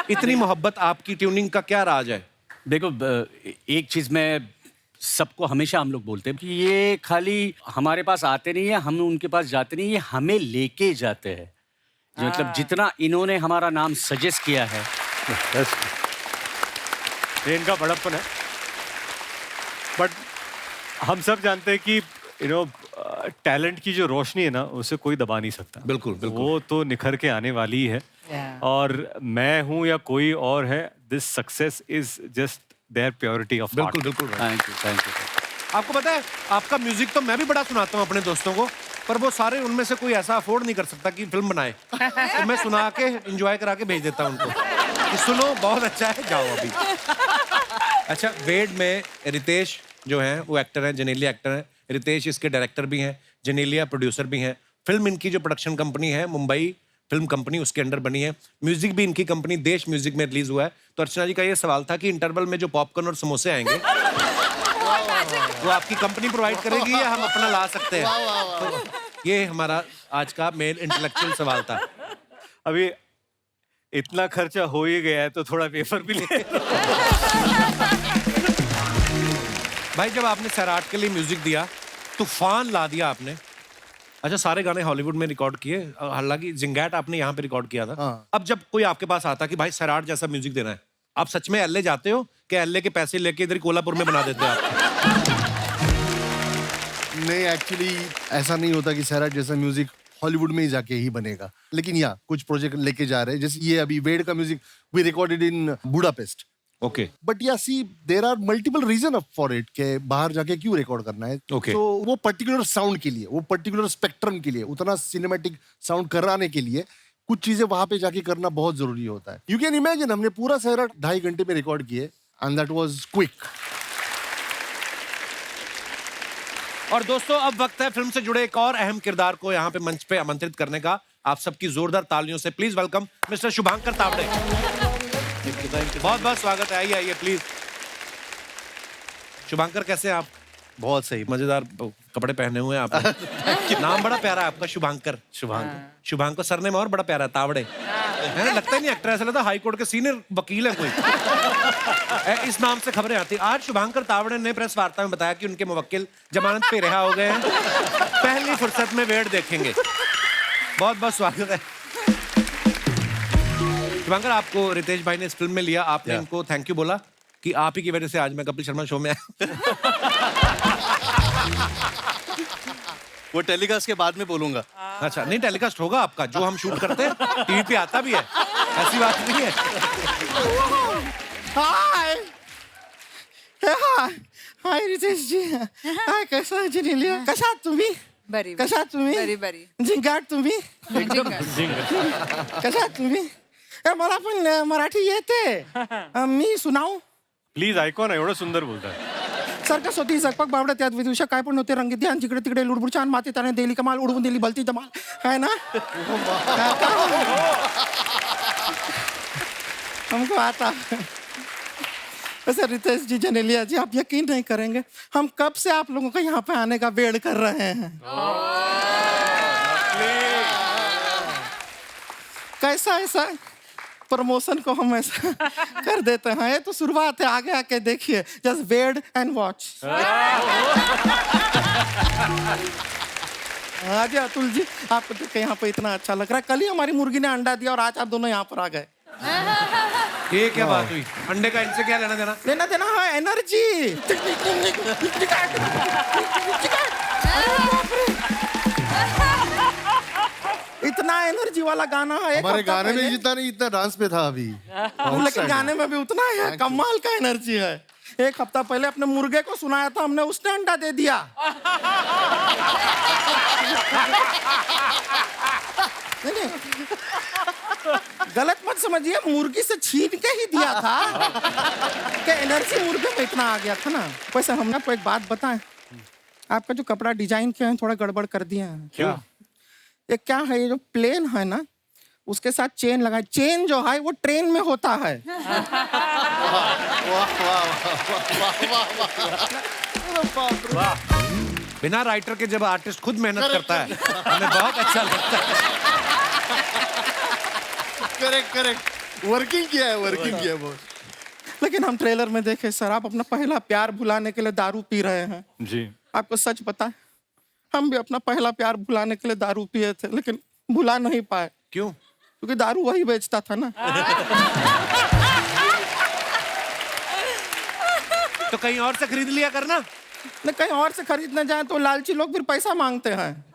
इतनी मोहब्बत आपकी ट्यूनिंग का क्या राज है? देखो, एक चीज मैं सबको हमेशा हम लोग बोलते हैं कि ये खाली हमारे पास आते नहीं है, हम उनके पास जाते नहीं, ये हमें लेके जाते हैं। मतलब जितना इन्होंने हमारा नाम सजेस्ट किया है, ये इनका बड़प्पन है। बट हम सब जानते हैं कि टैलेंट की जो रोशनी है ना, उसे कोई दबा नहीं सकता। बिल्कुल बिल्कुल, वो तो निखर के आने वाली है। और मैं हूं या कोई और है, this success is just their purity of बिल्कुल बिल्कुल। Thank you thank you. आपको पता है आपका म्यूजिक तो मैं भी बड़ा सुनाता हूँ अपने दोस्तों को, पर वो सारे उनमें से कोई ऐसा अफोर्ड नहीं कर सकता कि फिल्म बनाए, तो मैं सुना के एंजॉय करा के भेज देता हूँ उनको कि सुनो बहुत अच्छा है, जाओ अभी। अच्छा, वेड में रितेश जो है वो एक्टर है, जनेलिया एक्टर है। रितेश इसके डायरेक्टर भी हैं, जनेलिया प्रोड्यूसर भी हैं। फिल्म इनकी जो प्रोडक्शन कंपनी है मुंबई फिल्म कंपनी, उसके अंडर बनी है। म्यूजिक भी इनकी कंपनी देश म्यूजिक में रिलीज हुआ है। तो अर्चना जी का ये सवाल था कि इंटरवल में जो पॉपकॉर्न और समोसे आएंगे वो आपकी कंपनी प्रोवाइड करेगी या हम अपना ला सकते हैं? तो ये हमारा आज का मेन इंटेलेक्चुअल सवाल था। अभी इतना खर्चा हो ही गया है तो थोड़ा पेपर भी ले। भाई जब आपने सैराट के लिए म्यूजिक दिया, तूफान ला दिया आपने। अच्छा, सारे गाने हॉलीवुड में रिकॉर्ड किए, हालांकि जिंगैट आपने यहाँ पे रिकॉर्ड किया था। अब जब कोई आपके पास आता कि भाई सैराट जैसा म्यूजिक देना है, आप सच में एलए जाते हो कि एलए के पैसे लेके इधर कोल्हापुर में बना देते हो आप? नहीं, एक्चुअली ऐसा नहीं होता कि सैराट जैसा म्यूजिक हॉलीवुड में ही जाके ही बनेगा, लेकिन या कुछ प्रोजेक्ट लेके जा रहे हैं। जैसे ये अभी वेड का music we recorded in Budapest. Okay, but yeah see there are multiple reason for it के बाहर जाके क्यों रिकॉर्ड करना है। Okay. तो वो पर्टिकुलर साउंड के लिए, वो पर्टिकुलर स्पेक्ट्रम के लिए, उतना सिनेमैटिक साउंड कराने के लिए कुछ चीजें वहां पे जाके करना बहुत जरूरी होता है। यू कैन इमेजिन, हमने पूरा सैराट 2.5 घंटे में रिकॉर्ड किए एंड दैट वाज क्विक। और दोस्तों अब वक्त है फिल्म से जुड़े एक और अहम किरदार को यहाँ पे मंच पे आमंत्रित करने का। आप सबकी जोरदार तालियों से please welcome mister Shubhankar Tawde. बहुत बहुत स्वागत है, आइए आइए प्लीज। शुभांकर कैसे हैं आप? बहुत सही, मजेदार कपड़े पहने हुए हैं आपने। नाम बड़ा प्यारा है आपका, शुभांकर। शुभांकर सरनेम और बड़ा प्यारा है, तावड़े। है, लगता ही नहीं एक्टर, ऐसा लगता हाई कोर्ट के सीनियर वकील है कोई। इस नाम से खबरें आती। आज शुभांकर तावड़े ने प्रेस वार्ता में बताया कि उनके मुवक्किल जमानत पे रिहा हो गए हैं, पहली फुर्सत में वेड देखेंगे। बहुत बहुत स्वागत है शुभांकर। आपको रितेश भाई ने इस फिल्म में लिया, आपने इनको थैंक यू बोला कि आप ही की वजह से आज मैं कपिल शर्मा शो में आया। वो टेलीकास्ट के बाद में बोलूंगा। अच्छा, नहीं टेलीकास्ट होगा आपका, जो हम शूट करते हैं टीवी पे आता भी है, ऐसी बात नहीं है। हाय हाय हाय रितेश जी, हाय कसा जनेलिया, कशा तुम्ही? बरी कशा तुम्ही? बरी बरी जिंगाट तुम्ही? कशा तुम्ही? मला पण मराठी येते, मी सुनाऊ? प्लीज ऐकू ना, एवढं सुंदर बोलताय. सर्कस होती, झकपक बावड्या, त्यात विदुषा काय पण होते, रंगीत ध्यान, जिकडे तिकडे लुडबुड, छान माती त्याने दिली कमाल, उडवून दिली भलती धमाल, है ना? हमको आता वैसे रितेश जी, जनेलिया जी, आप यकीन नहीं करेंगे, हम कब से आप लोगों का यहाँ पे आने का वेट कर रहे हैं। कैसा ऐसा प्रमोशन को हम ऐसा कर देते हैं, ये तो शुरुआत है, आगे आके देखिए, जस्ट वेट एंड वॉच। हाँ जी अतुल जी, आपको देख के यहाँ पे इतना अच्छा लग रहा है। कल ही हमारी मुर्गी ने अंडा दिया और आज आप दोनों यहाँ पर आ गए। ये क्या बात हुई? अंडे का इनसे क्या लेना देना? लेना देना है एनर्जी। इतना एनर्जी वाला गाना है। हमारे गाने में जितना नहीं, इतना डांस पे था अभी। लेकिन गाने में भी उतना ही है, कमाल का एनर्जी है। एक हफ्ता पहले अपने मुर्गे को सुनाया था हमने, उसने अंडा दे दिया। नहीं, गलत मत समझिए, मुर्गी से छीन के ही दिया था कि एनर्जी मुर्गे में इतना आ गया था ना। वैसे हमने आपको एक बात बताएं, आपका जो कपड़ा डिजाइन किया है थोड़ा गड़बड़ कर दिया है। क्या? ये क्या है, ये जो प्लेन है ना, उसके साथ चेन लगा, चेन जो है वो ट्रेन में होता है। बिना राइटर के जब आर्टिस्ट खुद मेहनत करता है, हमें बहुत अच्छा लगता है। करेक्ट, वर्किंग किया है बहुत। लेकिन हम ट्रेलर में देखे सर, आप अपना पहला प्यार भुलाने के लिए दारू पी रहे हैं। जी। आपको सच पता है, हम भी अपना पहला प्यार भुलाने के लिए दारू पिए थे, लेकिन भुला नहीं पाए। क्यों? क्योंकि दारू वही बेचता था ना। तो कहीं और से खरीद लिया करना। न कहीं और से खरीदने जाए तो लालची लोग फिर पैसा मांगते हैं।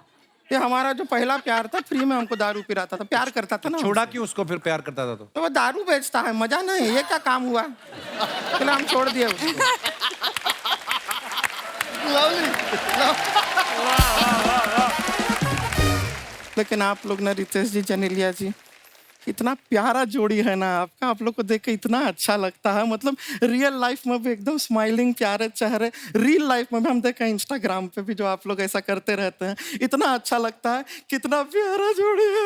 ये हमारा जो पहला प्यार था, फ्री में हमको दारू पिलाता था, प्यार करता था ना। छोड़ा क्यों उसको फिर प्यार करता था तो वो दारू बेचता है, मजा नहीं, ये क्या काम हुआ? चलो हम छोड़ दिए उसको। लेकिन आप लोग ना, रितेश जी, जनेलिया जी, इतना प्यारा जोड़ी है ना आपका, आप लोग को देख के इतना अच्छा लगता है। मतलब रियल लाइफ में भी एकदम स्माइलिंग प्यारे चेहरे, रियल लाइफ में भी हम देखें इंस्टाग्राम पे भी जो आप लोग ऐसा करते रहते हैं, इतना अच्छा लगता है। कितना प्यारा जोड़ी है।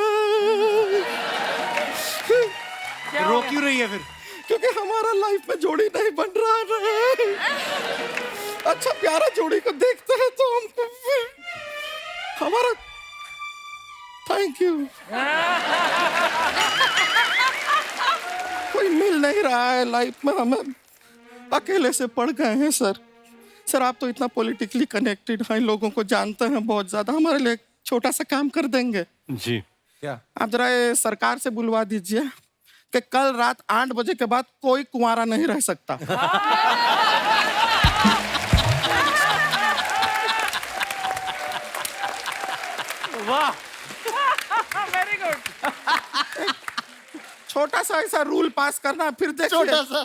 रो क्यों रही है फिर? क्योंकि हमारा लाइफ में जोड़ी नहीं बन रहा है। अच्छा प्यारा जोड़ी को देखते हैं तो हमको हमारा थैंक यू कोई मिल नहीं रहा है लाइफ में, हमें अकेले से पड़ गए हैं सर। सर आप तो इतना पॉलिटिकली कनेक्टेड हैं, लोगों को जानते हैं बहुत ज्यादा, हमारे लिए एक छोटा सा काम कर देंगे? जी। क्या? आप जरा ये सरकार से बुलवा दीजिए कि कल रात 8 बजे के बाद कोई कुंवारा नहीं रह सकता। वाह, वेरी गुड। छोटा सा ऐसा रूल पास करना, फिर देखिए छोटा सा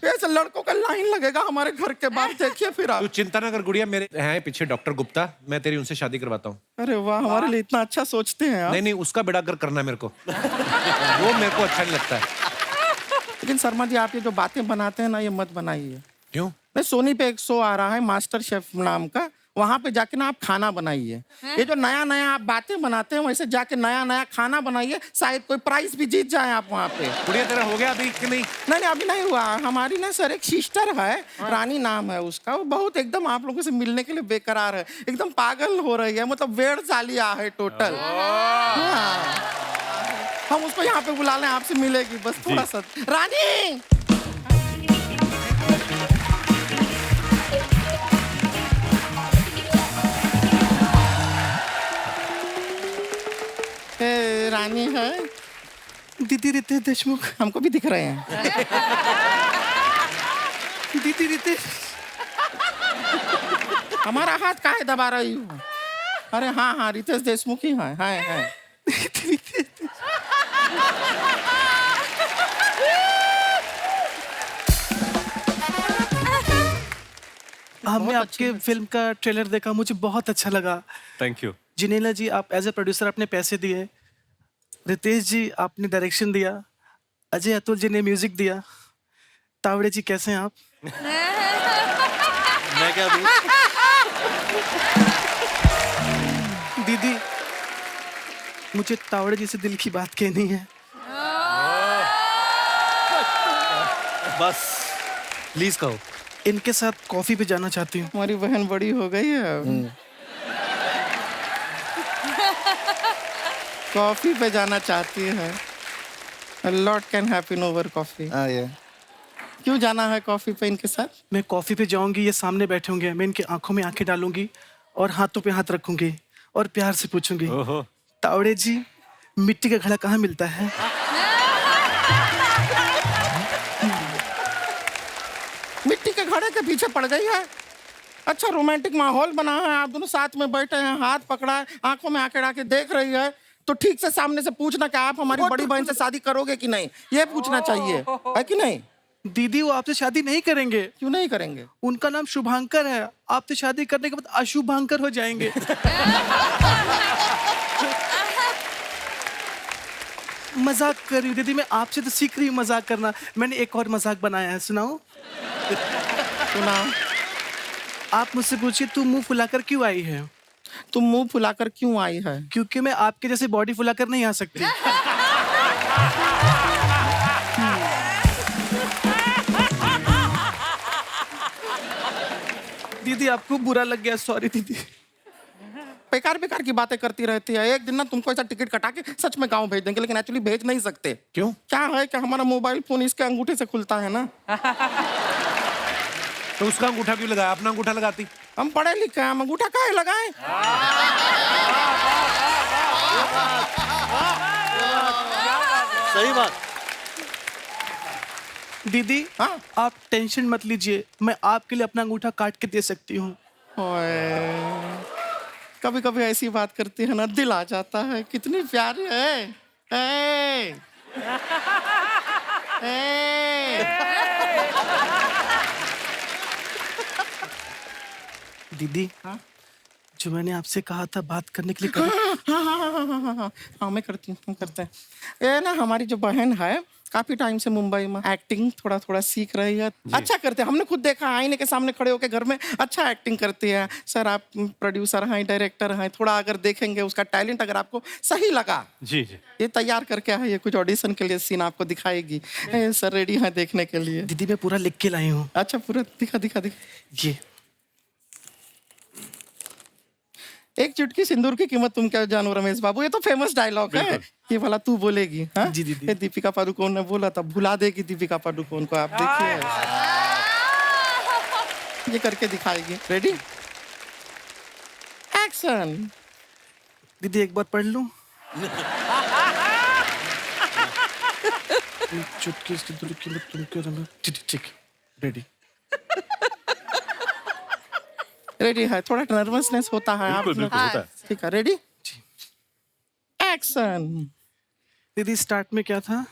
ऐसे लड़कों का लाइन लगेगा हमारे घर के बाहर, देखिए फिर आप। तू चिंता ना कर गुड़िया, मेरे हैं पीछे डॉक्टर गुप्ता, मैं तेरी उनसे शादी करवाता हूँ। अरे वाह, हमारे लिए इतना अच्छा सोचते हैं आप। नहीं नहीं, उसका बेड़ा गर्क करना है मेरे को। वो मेरे को अच्छा नहीं लगता है। लेकिन शर्मा जी, आप ये जो बातें बनाते हैं ना, ये मत बनाइए। क्यों? नहीं, सोनी पे एक शो आ रहा है मास्टर शेफ नाम का, वहां पे जाके ना आप खाना बनाइए। ये जो नया नया आप बातें बनाते हैं, वैसे जाके नया नया खाना बनाइए, शायद कोई प्राइज भी जीत जाए आप वहाँ पे। गुड़िया तेरा हो गया अभी कि नहीं? नहीं अभी नहीं हुआ। हमारी ना सर एक सिस्टर है, रानी नाम है उसका, वो बहुत एकदम आप लोगों से मिलने के लिए बेकरार है, एकदम पागल हो रही है, मतलब वेड़ चालिया है टोटल। हाँ। हम उसको यहाँ पे बुला लें, आपसे मिलेगी बस थोड़ा सा। रानी रानी है, दीदी रितेश देशमुख हमको भी दिख रहे हैं। दीदी रितेश, हमारा हाथ काहे दबा रही हो? अरे हाँ हाँ, रितेश देशमुख ही है। हमने आपके फिल्म का ट्रेलर देखा, मुझे बहुत अच्छा लगा। Thank you. जिनेला जी, आप एज ए प्रोड्यूसर आपने पैसे दिए, रितेश जी आपने डायरेक्शन दिया, अजय अतुल जी ने म्यूजिक दिया, तावड़े जी कैसे हैं आप? मैं क्या दूं? दीदी, मुझे तावड़े जी से दिल की बात कहनी है। बस प्लीज कहो। इनके साथ कॉफी पे जाना चाहती हूँ। हमारी बहन बड़ी हो गई है, कॉफी पे जाना चाहती है। Lot can happen over coffee. क्यों जाना है कॉफी पे इनके साथ? मैं कॉफी पे जाऊंगी, ये सामने बैठे होंगे, मैं इनकी आंखों में आंखें डालूंगी और हाथों पे हाथ रखूंगी और प्यार से पूछूंगी, तावड़े जी मिट्टी का घड़ा कहाँ मिलता है? मिट्टी के घड़े के पीछे पड़ गई है। अच्छा रोमांटिक माहौल बना है, आप दोनों साथ में बैठे हैं, हाथ पकड़ा है, आंखों में आंखें डाल के देख रही है, तो ठीक से सामने से पूछना कि आप हमारी बड़ी बहन से शादी करोगे कि नहीं, ये पूछना चाहिए, है कि नहीं? दीदी वो आपसे शादी नहीं करेंगे। क्यों नहीं करेंगे? उनका नाम शुभांकर है, आपसे शादी करने के बाद अशुभांकर हो जाएंगे। मजाक कर रही हूँ दीदी, मैं आपसे तो सीख रही हूँ मजाक करना। मैंने एक और मजाक बनाया है, सुनाओ? सुनाओ। आप मुझसे पूछिए तू मुंह फुलाकर क्यों आई है? तुम मुंह फुलाकर क्यों आई है? क्योंकि मैं आपके जैसे बॉडी फुलाकर नहीं आ सकती। दीदी आपको बुरा लग गया, सॉरी दीदी। बेकार बेकार की बातें करती रहती है। एक दिन ना तुमको ऐसा टिकट कटा के सच में गांव भेज देंगे, लेकिन एक्चुअली भेज नहीं सकते। क्यों? क्या है कि हमारा मोबाइल फोन इसके अंगूठे से खुलता है ना। तो उसका अंगूठा क्यों लगाया? अपना अंगूठा लगाती। हम पढ़े लिखे हैं, हम अंगूठा काहे लगाएं? सही बात। दीदी हाँ? आप टेंशन मत लीजिए, मैं आपके लिए अपना अंगूठा काट के दे सकती हूँ। कभी कभी ऐसी बात करती है ना, दिल आ जाता है, कितनी प्यारी है। ए! ए! दीदी हाँ? जो मैंने आपसे कहा था बात करने के लिए कर... हाँ मैं करती हूँ, हम करते हैं। ये ना हमारी जो बहन है, काफी टाइम से मुंबई में एक्टिंग थोड़ा थोड़ा सीख रही है। अच्छा करते हैं, हमने खुद देखा, आईने के सामने खड़े होकर घर में अच्छा एक्टिंग करती है। सर आप प्रोड्यूसर हैं, डायरेक्टर हैं, थोड़ा अगर देखेंगे उसका टैलेंट अगर आपको सही लगा, जी जी, ये तैयार करके है, ये कुछ ऑडिशन के लिए सीन आपको दिखाएगी। सर रेडी है देखने के लिए? दीदी मैं पूरा लिख के लाई हूँ। अच्छा पूरा दिखा दिखा दिखा। ये एक चुटकी सिंदूर की कीमत तुम क्या जानो रमेश बाबू, ये तो फेमस डायलॉग है। ये वाला तू बोलेगी? हाँ जी दीदी। ये दीपिका पादुकोण ने बोला था, भुला देगी दीपिका पादुकोण को, आप देखिए। ये करके दिखाएगी। Ready action. दीदी एक बार पढ़ लूं? चुटकी सिंदूर की कीमत तुम क्यों रमे? ठीक रेडी। रेडी है, थोड़ा नर्वसनेस होता है आप बिल्कुल बिल्कुल होता है। ठीक है, रेडी एक्शन। दीदी स्टार्ट में क्या था?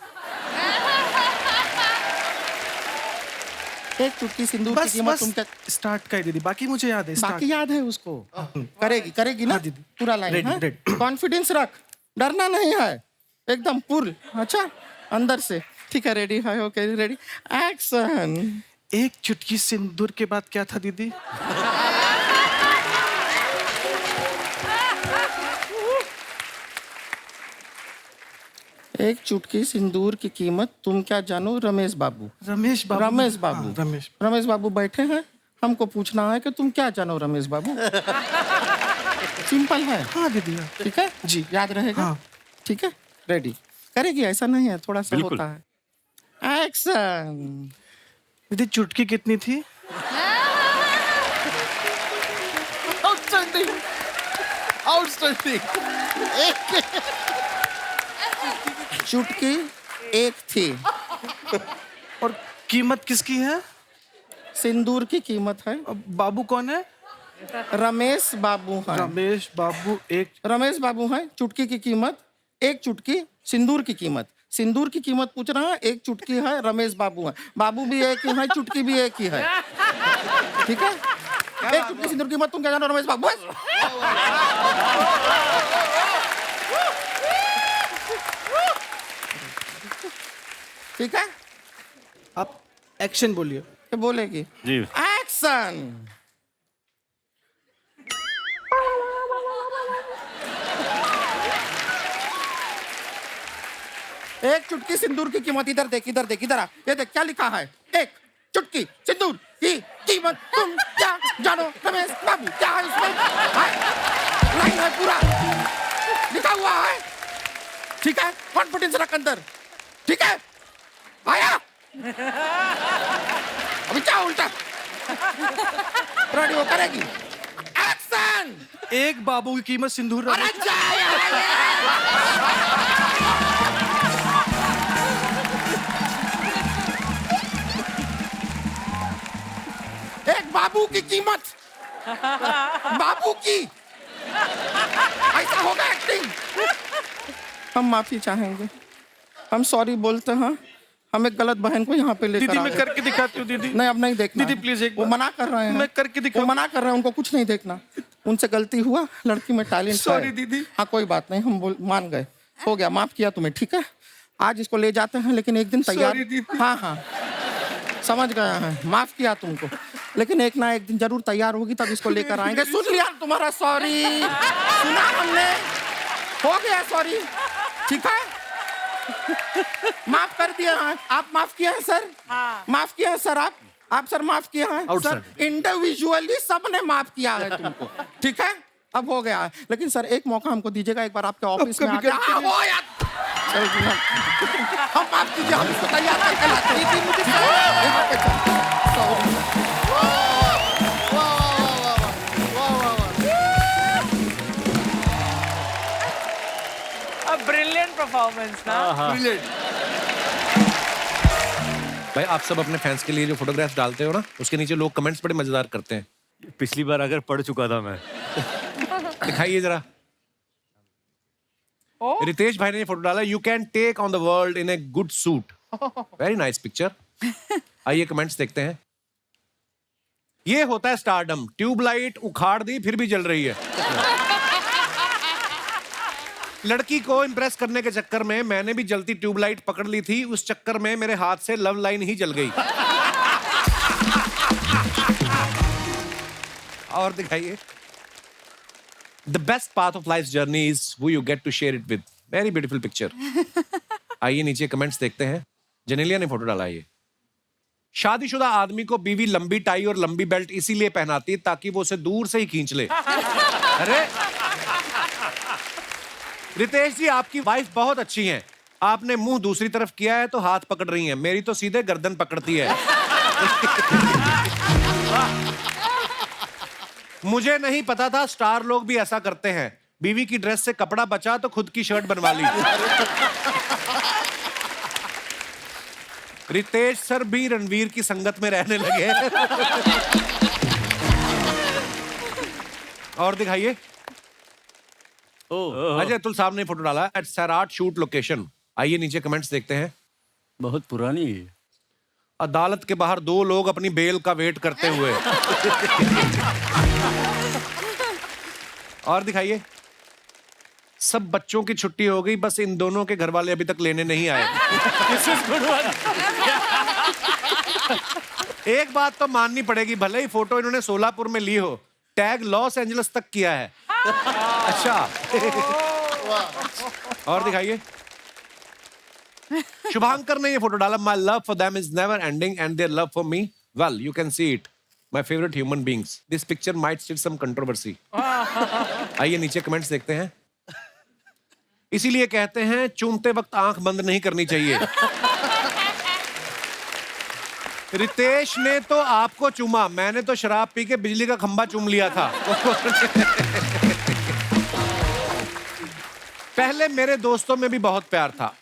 एक चुटकी सिंदूर की बस कीमत बस तुम क्या? स्टार्ट का है दीदी, बाकी मुझे याद है। बाकी याद है उसको? करेगी करेगी ना हाँ दीदी। पूरा लाइन। रेडी, हाँ? रेडी। कॉन्फिडेंस रख, डरना नहीं है, एकदम फुल। अच्छा अंदर से। ठीक है रेडी है, ओके रेडी एक्शन। एक चुटकी सिंदूर के बाद क्या था दीदी? एक चुटकी सिंदूर की कीमत तुम क्या जानो रमेश बाबू। रमेश बाबू। रमेश बाबू। हाँ, रमेश। रमेश बाबू बैठे हैं, हमको पूछना है कि तुम क्या जानो रमेश बाबू। सिंपल है। हाँ दीदी। ठीक है जी। याद रहेगा? हाँ। ठीक है रेडी करेगी, ऐसा नहीं है, थोड़ा सा बिल्कुल। होता है। एक्शन। दीदी चुटकी कितनी थी? Outstanding outstanding. चुटकी एक थी। और कीमत किसकी है? सिंदूर की कीमत है। अब बाबू कौन है? रमेश बाबू है। रमेश बाबू। एक रमेश बाबू है। चुटकी की कीमत, एक चुटकी सिंदूर की कीमत। सिंदूर की कीमत पूछ रहा है, एक चुटकी है, रमेश बाबू है। बाबू भी एक ही है, चुटकी भी एक ही है। ठीक है, एक चुटकी सिंदूर की कीमत तुम क्या जानो रमेश बाबू। ठीक है, आप एक्शन बोलिए। ये बोलेगी जी। एक्शन। एक चुटकी सिंदूर की कीमत, इधर देख इधर देख इधर आ, ये देख क्या लिखा है। एक चुटकी सिंदूर की कीमत तुम क्या जानो रमेश बाबू, क्या है इसमें? लाइन है पूरा लिखा हुआ है, ठीक है? कॉन्फिडेंस रख अंदर, ठीक है? आया अभी क्या उल्टा रेडियो करेगी? एक्शन! एक बाबू की कीमत सिंदूर अरे जा यार। एक बाबू की कीमत, बाबू की, ऐसा होगा एक्टिंग? हम माफी चाहेंगे, हम सॉरी बोलते हैं, हम एक गलत बहन को यहाँ पे लेकर दीदी आ मैं गए। करके दिखाती हूँ दीदी। नहीं अब नहीं देखना दीदी है। प्लीज एक वो बार। मना कर रहे हैं, मैं करके वो दिखाऊं। मना कर रहे हैं, उनको कुछ नहीं देखना, उनसे गलती हुआ, लड़की में टैलेंट है। Sorry, दीदी। हाँ कोई बात नहीं, हम मान गए, हो गया, माफ किया तुम्हें, ठीक है? आज इसको ले जाते हैं, लेकिन एक दिन तैयार। Sorry, दीदी। हाँ हाँ समझ गया है, माफ किया तुमको, लेकिन एक ना एक दिन जरूर तैयार होगी, तब इसको लेकर आएंगे। सुन लिया तुम्हारा सॉरी, सुना हमने, हो गया सॉरी, ठीक है? माफ कर दिया है, आप माफ किया है सर? हाँ। माफ किया है सर आप सर माफ किया है सर, इंडिविजुअली सबने माफ किया है तुमको, ठीक है? अब हो गया है, लेकिन सर एक मौका हमको दीजिएगा, एक बार आपके ऑफिस में आके। हाँ, वो यार चल जी, हम माफ कीजिए, हम इसको तैयार करके लाते हैं। मुझे यहाँ पे चल। ब्रिलियंट परफॉर्मेंस ना। भाई आप सब अपने फैंस के लिए जो फोटोग्राफ्स डालते हो ना, उसके नीचे लोग कमेंट्स बड़े मजेदार करते हैं। पिछली बार अगर पढ़ चुका था मैं। दिखाइए जरा। रितेश भाई ने ये फोटो डाला, you can take on the world in a good suit, very nice picture. आइए कमेंट्स देखते हैं। ये होता है स्टारडम, ट्यूबलाइट उखाड़ दी फिर भी जल रही है। लड़की को इंप्रेस करने के चक्कर में मैंने भी जलती ट्यूबलाइट पकड़ ली थी, उस चक्कर में मेरे हाथ से लव लाइन ही जल गई। और दिखाइए। The best path of life's journey is who you get to share it with. Very beautiful picture. आइए नीचे कमेंट्स देखते हैं। जनेलिया ने फोटो डाला ये। शादीशुदा आदमी को बीवी लंबी टाई और लंबी बेल्ट इसीलिए पहनाती है ताकि वो उसे दूर से ही खींच ले। अरे रितेश जी, आपकी वाइफ बहुत अच्छी हैं। आपने मुंह दूसरी तरफ किया है तो हाथ पकड़ रही हैं, मेरी तो सीधे गर्दन पकड़ती है। मुझे नहीं पता था स्टार लोग भी ऐसा करते हैं। बीवी की ड्रेस से कपड़ा बचा तो खुद की शर्ट बनवा ली। रितेश सर भी रणवीर की संगत में रहने लगे। और दिखाइए। अजय तुल साहब ने फोटो डाला एट सैराट शूट लोकेशन। आइए नीचे कमेंट्स देखते हैं। बहुत पुरानी है। अदालत के बाहर दो लोग अपनी बेल का वेट करते हुए। और दिखाइए। सब बच्चों की छुट्टी हो गई, बस इन दोनों के घर वाले अभी तक लेने नहीं आए। एक बात तो माननी पड़ेगी, भले ही फोटो इन्होंने सोलापुर में ली हो, टैग लॉस एंजल्स तक किया है। अच्छा। और दिखाइए। शुभांकर ने ये फोटो डाला, my love for them is never ending and their love for me, well you can see it, my favourite human beings, this picture might still some controversy. आइए नीचे कमेंट्स देखते हैं। इसीलिए कहते हैं चूमते वक्त आंख बंद नहीं करनी चाहिए। रितेश ने तो आपको चूमा, मैंने तो शराब पी के बिजली का खंभा चूम लिया था। पहले मेरे दोस्तों में भी बहुत प्यार था,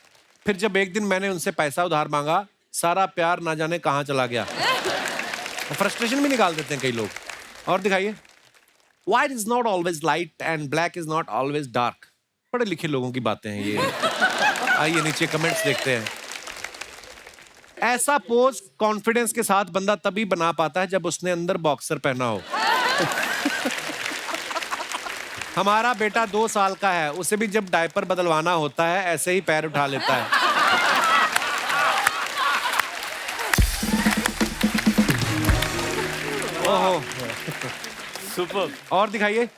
फिर जब एक दिन मैंने उनसे पैसा उधार मांगा, सारा प्यार ना जाने कहां चला गया। फ्रस्ट्रेशन भी निकाल देते हैं कई लोग। और दिखाइए। White is not always light and black is not always dark. पढ़े लिखे लोगों की बातें हैं ये। आइए नीचे कमेंट्स देखते हैं। ऐसा पोज कॉन्फिडेंस के साथ बंदा तभी बना पाता है जब उसने अंदर बॉक्सर पहना हो। हमारा बेटा 2 साल का है, उसे भी जब डायपर बदलवाना होता है ऐसे ही पैर उठा लेता है। ओहो सुपर। और दिखाइए।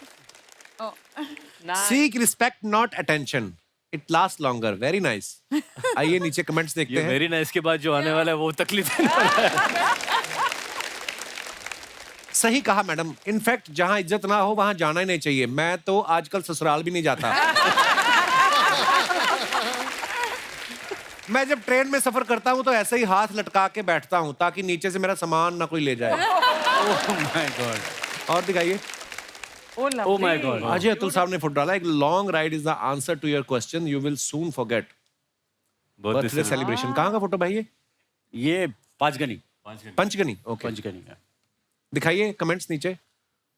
Seek respect not attention, it last longer. Very nice. आइए नीचे कमेंट्स देखते ये हैं. वेरी नाइस के बाद जो आने वाला है वो तकलीफ देने वाला है. सही कहा मैडम. इनफैक्ट जहां इज्जत ना हो वहां जाना ही नहीं चाहिए. मैं तो आजकल ससुराल भी नहीं जाता. मैं जब ट्रेन में सफर करता हूं तो ऐसे ही हाथ लटका के बैठता हूं ताकि नीचे से मेरा सामान ना कोई ले जाए. Oh my God. और दिखाइए. Oh my God. Ajay Atul साहब ने फोटो डाला. एक long ride is the answer to your question. You will soon forget. Birthday celebration. कहाँ का फोटो भाई ये पांचगनी. पंचगनी. ओके. पंचगनी का. दिखाइए कमेंट्स नीचे.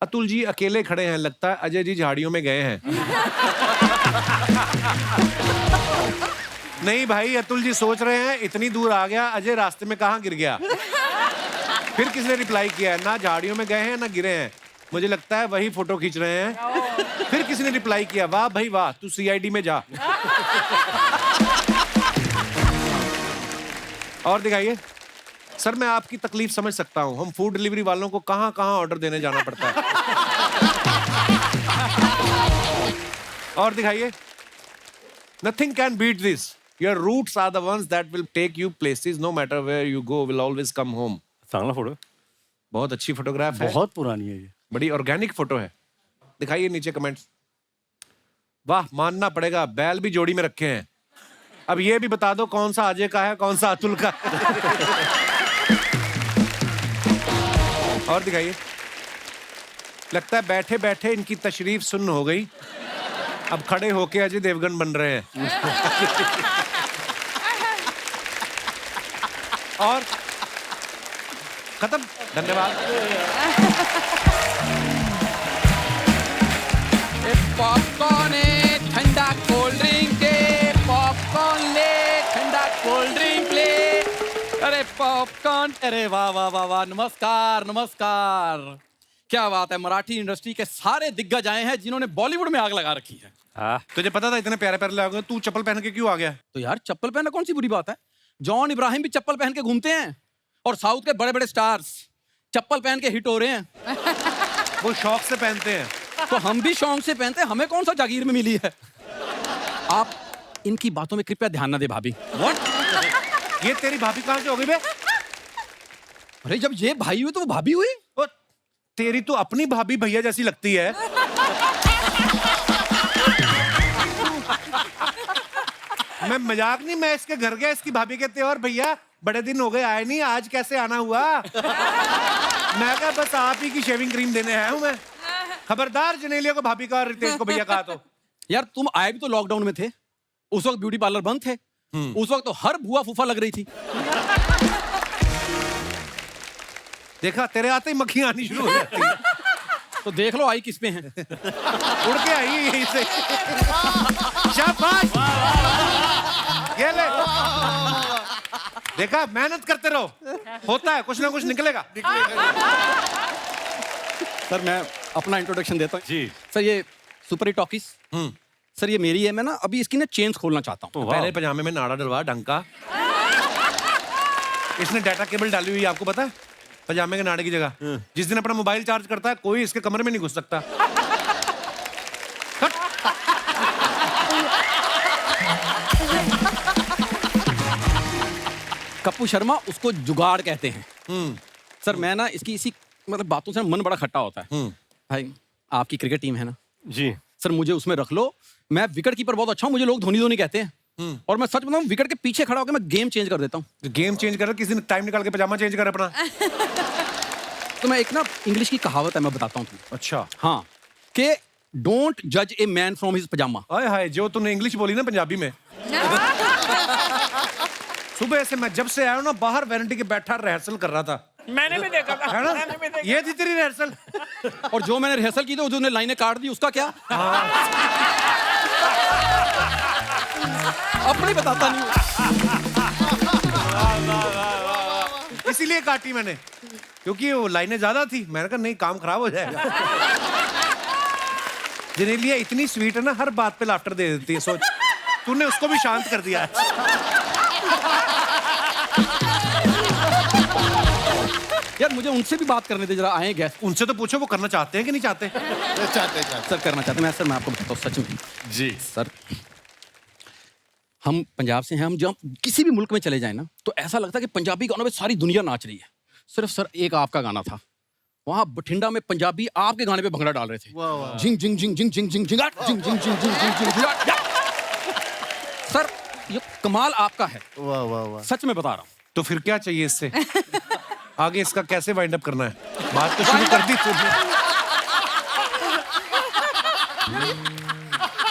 अतुल जी अकेले खड़े हैं. लगता है अजय जी झाड़ियों में गए हैं. नहीं भाई, अतुल जी सोच रहे हैं इतनी दूर आ गया, अजय रास्ते में कहाँ गिर गया. फिर किसने रिप्लाई किया है, ना झाड़ियों में गए हैं ना गिरे हैं. मुझे लगता है वही फोटो खींच रहे हैं. फिर किसी ने रिप्लाई किया, वाह भाई वाह, तू सीआईडी में जा. और दिखाइए. सर मैं आपकी तकलीफ समझ सकता हूँ. हम फूड डिलीवरी वालों को कहाँ कहाँ ऑर्डर देने जाना पड़ता है. और दिखाइए. Nothing can beat this. Your roots are the ones that will take you places. No matter where you go, will always come home. चांगला फोटो. बहुत अच्छी फोटोग्राफ है. बहुत पुरानी है ये. बड़ी ऑर्गेनिक फोटो है. दिखाइए नीचे कमेंट्स. वाह, मानना पड़ेगा बैल भी जोड़ी में रखे हैं. अब ये भी बता दो कौन सा अजय का है कौन सा अतुल का. और दिखाइए. लगता है बैठे बैठे इनकी तशरीफ सुन्न हो गई. अब खड़े होके अजय देवगन बन रहे हैं. और खत्म. धन्यवाद. पॉपकॉर्न है, ठंडा कोल्ड ड्रिंक है. पॉपकॉर्न ले, ठंडा कोल्ड ड्रिंक ले. अरे पॉपकॉर्न. अरे वाह वाह वाह वाह. नमस्कार नमस्कार. क्या बात है, मराठी इंडस्ट्री के सारे दिग्गज आए हैं जिन्होंने बॉलीवुड में आग लगा रखी है. तुझे पता था इतने प्यारे प्यारे लोग. तू चप्पल पहन के क्यों आ गया? तो यार चप्पल पहनना कौन सी बुरी बात है. जॉन इब्राहिम भी चप्पल पहन के घूमते हैं और साउथ के बड़े बड़े स्टार्स चप्पल पहन के हिट हो रहे हैं. वो शौक से पहनते हैं. तो हम भी शौक से पहनते हैं. हमें कौन सा जागीर में मिली है. आप इनकी बातों में कृपया ध्यान न दे भाभी. व्हाट? ये तेरी भाभी कहाँ से हो गई बे? अरे जब ये भाई हुई तो वो भाभी हुई. तेरी तो अपनी भाभी भैया जैसी लगती है. मैं मजाक नहीं, मैं इसके घर गया इसकी भाभी कहते और भैया बड़े दिन हो गए आए नहीं, आज कैसे आना हुआ. मैं कहा बस आप ही की शेविंग क्रीम देने आया हूं मैं. खबरदार जनेलिया को भाभी का और रितेश को भैया कहा तो. यार तुम आए भी तो लॉकडाउन में थे. उस वक्त ब्यूटी पार्लर बंद थे. उस वक्त तो हर बुआ फूफा लग रही थी. देखा, तेरे आते ही मक्खियां आनी शुरू हो जाती है. तो देख लो आई किस पे है. उड़ के आई यहीं से. शाबाश. ये ले. देखा, मेहनत करते रहो, होता है कुछ ना कुछ निकलेगा. सर मैं अपना इंट्रोडक्शन देता हूँ. जी. सर ये सुपर हिट टॉकीज. सर ये मेरी है. मैं ना अभी इसकी ना चेंज खोलना चाहता हूँ. पहले पजामे में नाड़ा डलवा डंका. इसने डाटा केबल डाली हुई है, आपको पता है, पजामे के नाड़े की जगह. जिस दिन अपना मोबाइल चार्ज करता है कोई इसके कमरे में नहीं घुस सकता. कप्पू शर्मा उसको जुगाड़ कहते हैं. सर मैं ना इसकी इसी मतलब बातों से मन बड़ा खट्टा होता है. भाई आपकी क्रिकेट टीम है ना. जी. सर मुझे उसमें रख लो. मैं विकेट कीपर बहुत अच्छा हूँ. मुझे लोग धोनी धोनी कहते हैं. और मैं सच बताऊं विकेट के पीछे खड़ा होकर मैं गेम चेंज कर देता हूँ. गेम चेंज कर, किसी ने टाइम निकाल के पजामा चेंज कर अपना. तो मैं एक ना इंग्लिश की कहावत है, मैं बताता हूँ तुम्हें. अच्छा. हाँ कि डोंट जज ए मैन फ्रॉम हिज पजामा. हाय हाय, जो तूने इंग्लिश बोली ना पंजाबी में. सुबह से मैं जब से आया हूं ना बाहर वैनिटी के बैठा रिहर्सल कर रहा था. मैंने भी देखा था. है ना, ये थी तेरी रिहर्सल. और जो मैंने रिहर्सल की थी जो लाइनें काट दी उसका क्या. अपनी बताता नहीं. इसीलिए काटी मैंने, क्योंकि वो लाइनें ज्यादा थी. मैंने कहा नहीं, काम खराब हो जाएगा. जनेलिया इतनी स्वीट है ना, हर बात पे लाफ्टर दे देती है. सोच, तूने उसको भी शांत कर दिया. यार मुझे उनसे भी बात करने दे जरा. आए गेस्ट, उनसे तो पूछो वो करना चाहते हैं कि नहीं चाहते. सर करना चाहते हैं. सर मैं आपको बताता हूँ सच में. जी. सर हम पंजाब से हैं, हम जब किसी भी मुल्क में चले जाएं ना तो ऐसा लगता है कि पंजाबी गानों में सारी दुनिया नाच रही है। सिर्फ सर एक आपका गाना था, वहाँ बठिंडा में पंजाबी आपके गाने पे भंगड़ा डाल रहे थे। जिंग जिंग जिंग जिंग जिंग जिंग जिंग जिंग जिंग जिंग जिंग जिंग जिंग जिंग। सर ये कमाल आपका है, वाह वाह वाह। सच में बता रहा हूँ। तो फिर क्या चाहिए इससे? आगे इसका कैसे वाइंड अप करना है? बात तो शुरू कर दी तुमने।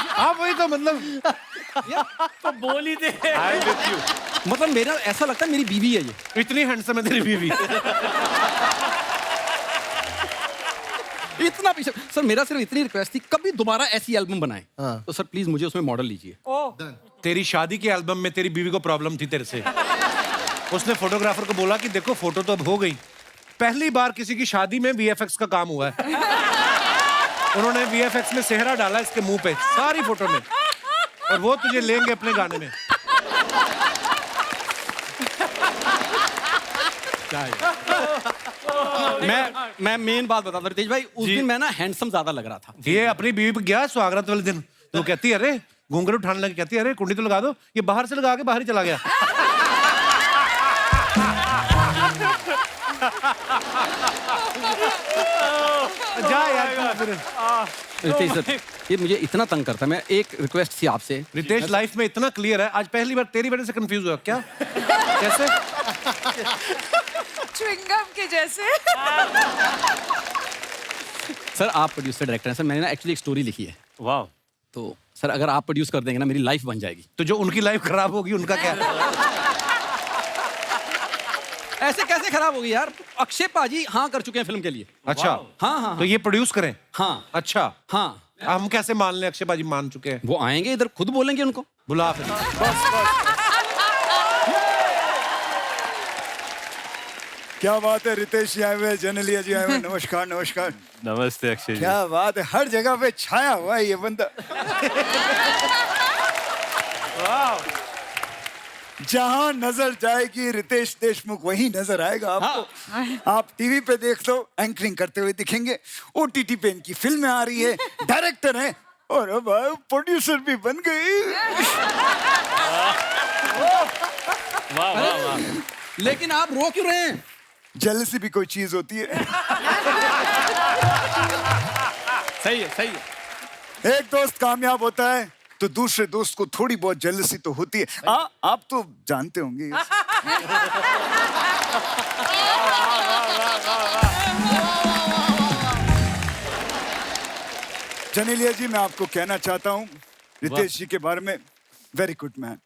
हाँ वही तो मतलब तो बोल ही दे। मतलब मेरा ऐसा लगता है मेरी बीवी है ये। इतनी हैंडसम है तेरी बीवी। इतना पीछे सर, मेरा सिर्फ इतनी रिक्वेस्ट थी, कभी दोबारा ऐसी एल्बम बनाएं। हाँ। तो सर प्लीज मुझे उसमें मॉडल लीजिए। तेरी शादी के एल्बम में तेरी बीवी को प्रॉब्लम थी तेरे से। उसने फोटोग्राफर को बोला कि देखो फोटो तो अब हो गई, पहली बार किसी की शादी में वीएफएक्स का काम हुआ है। उन्होंने वीएफएक्स में सेहरा डाला इसके मुंह पे सारी फोटो में, और वो तुझे लेंगे अपने गाने में। मैं मेन बात बताता हूँ रितेश भाई, उस दिन मैं ना हैंडसम ज्यादा लग रहा था। ये अपनी बीवी पे गया स्वागत वाले दिन, तो कहती है अरे घूंघट उठाने लगी, कहती है अरे कुंडी तो लगा दो, ये बाहर से लगा के बाहर ही चला गया। जा यार फिर। रितेश सर ये मुझे इतना तंग करता है, मैं एक रिक्वेस्ट थी आपसे। रितेश लाइफ में इतना क्लियर है, आज पहली बार तेरी वजह से कंफ्यूज हुआ क्या? कैसे? च्युइंगम के जैसे। सर आप प्रोड्यूसर डायरेक्टर हैं सर, मैंने ना एक्चुअली एक स्टोरी लिखी है। वाह। तो सर अगर आप प्रोड्यूस कर देंगे ना मेरी लाइफ बन जाएगी। तो जो उनकी लाइफ खराब होगी उनका क्या? ऐसे कैसे खराब होगी यार? अक्षय पाजी हाँ कर चुके हैं फिल्म के लिए। अच्छा हाँ हाँ तो ये प्रोड्यूस करें? हाँ अच्छा हाँ। हम कैसे मान लें अक्षय बाजी मान चुके हैं? वो आएंगे इधर, खुद बोलेंगे उनको। बुला फिर। क्या बात है, रितेश जी आए हुए, जनलिया जी आए हुए, नमस्कार नमस्कार। नमस्ते अक्षय जी। क्या बात है, हर जगह पे छाया हुआ है ये बंदा। जहां नजर जाएगी रितेश देशमुख वहीं नजर आएगा आपको। आप टीवी पे देख लो एंकरिंग करते हुए दिखेंगे, ओटीटी पे इनकी फिल्में आ रही है, डायरेक्टर हैं, और अब प्रोड्यूसर भी बन गई। वाह वाह वाह। लेकिन आप रो क्यों रहे हैं? जेलसी भी कोई चीज होती है। सही है सही है। एक दोस्त कामयाब होता है तो दूसरे दोस्त को थोड़ी बहुत जेलसी तो होती है। आप तो जानते होंगे। जनेलिया जी मैं आपको कहना चाहता हूँ रितेश जी के बारे में, वेरी गुड मैन।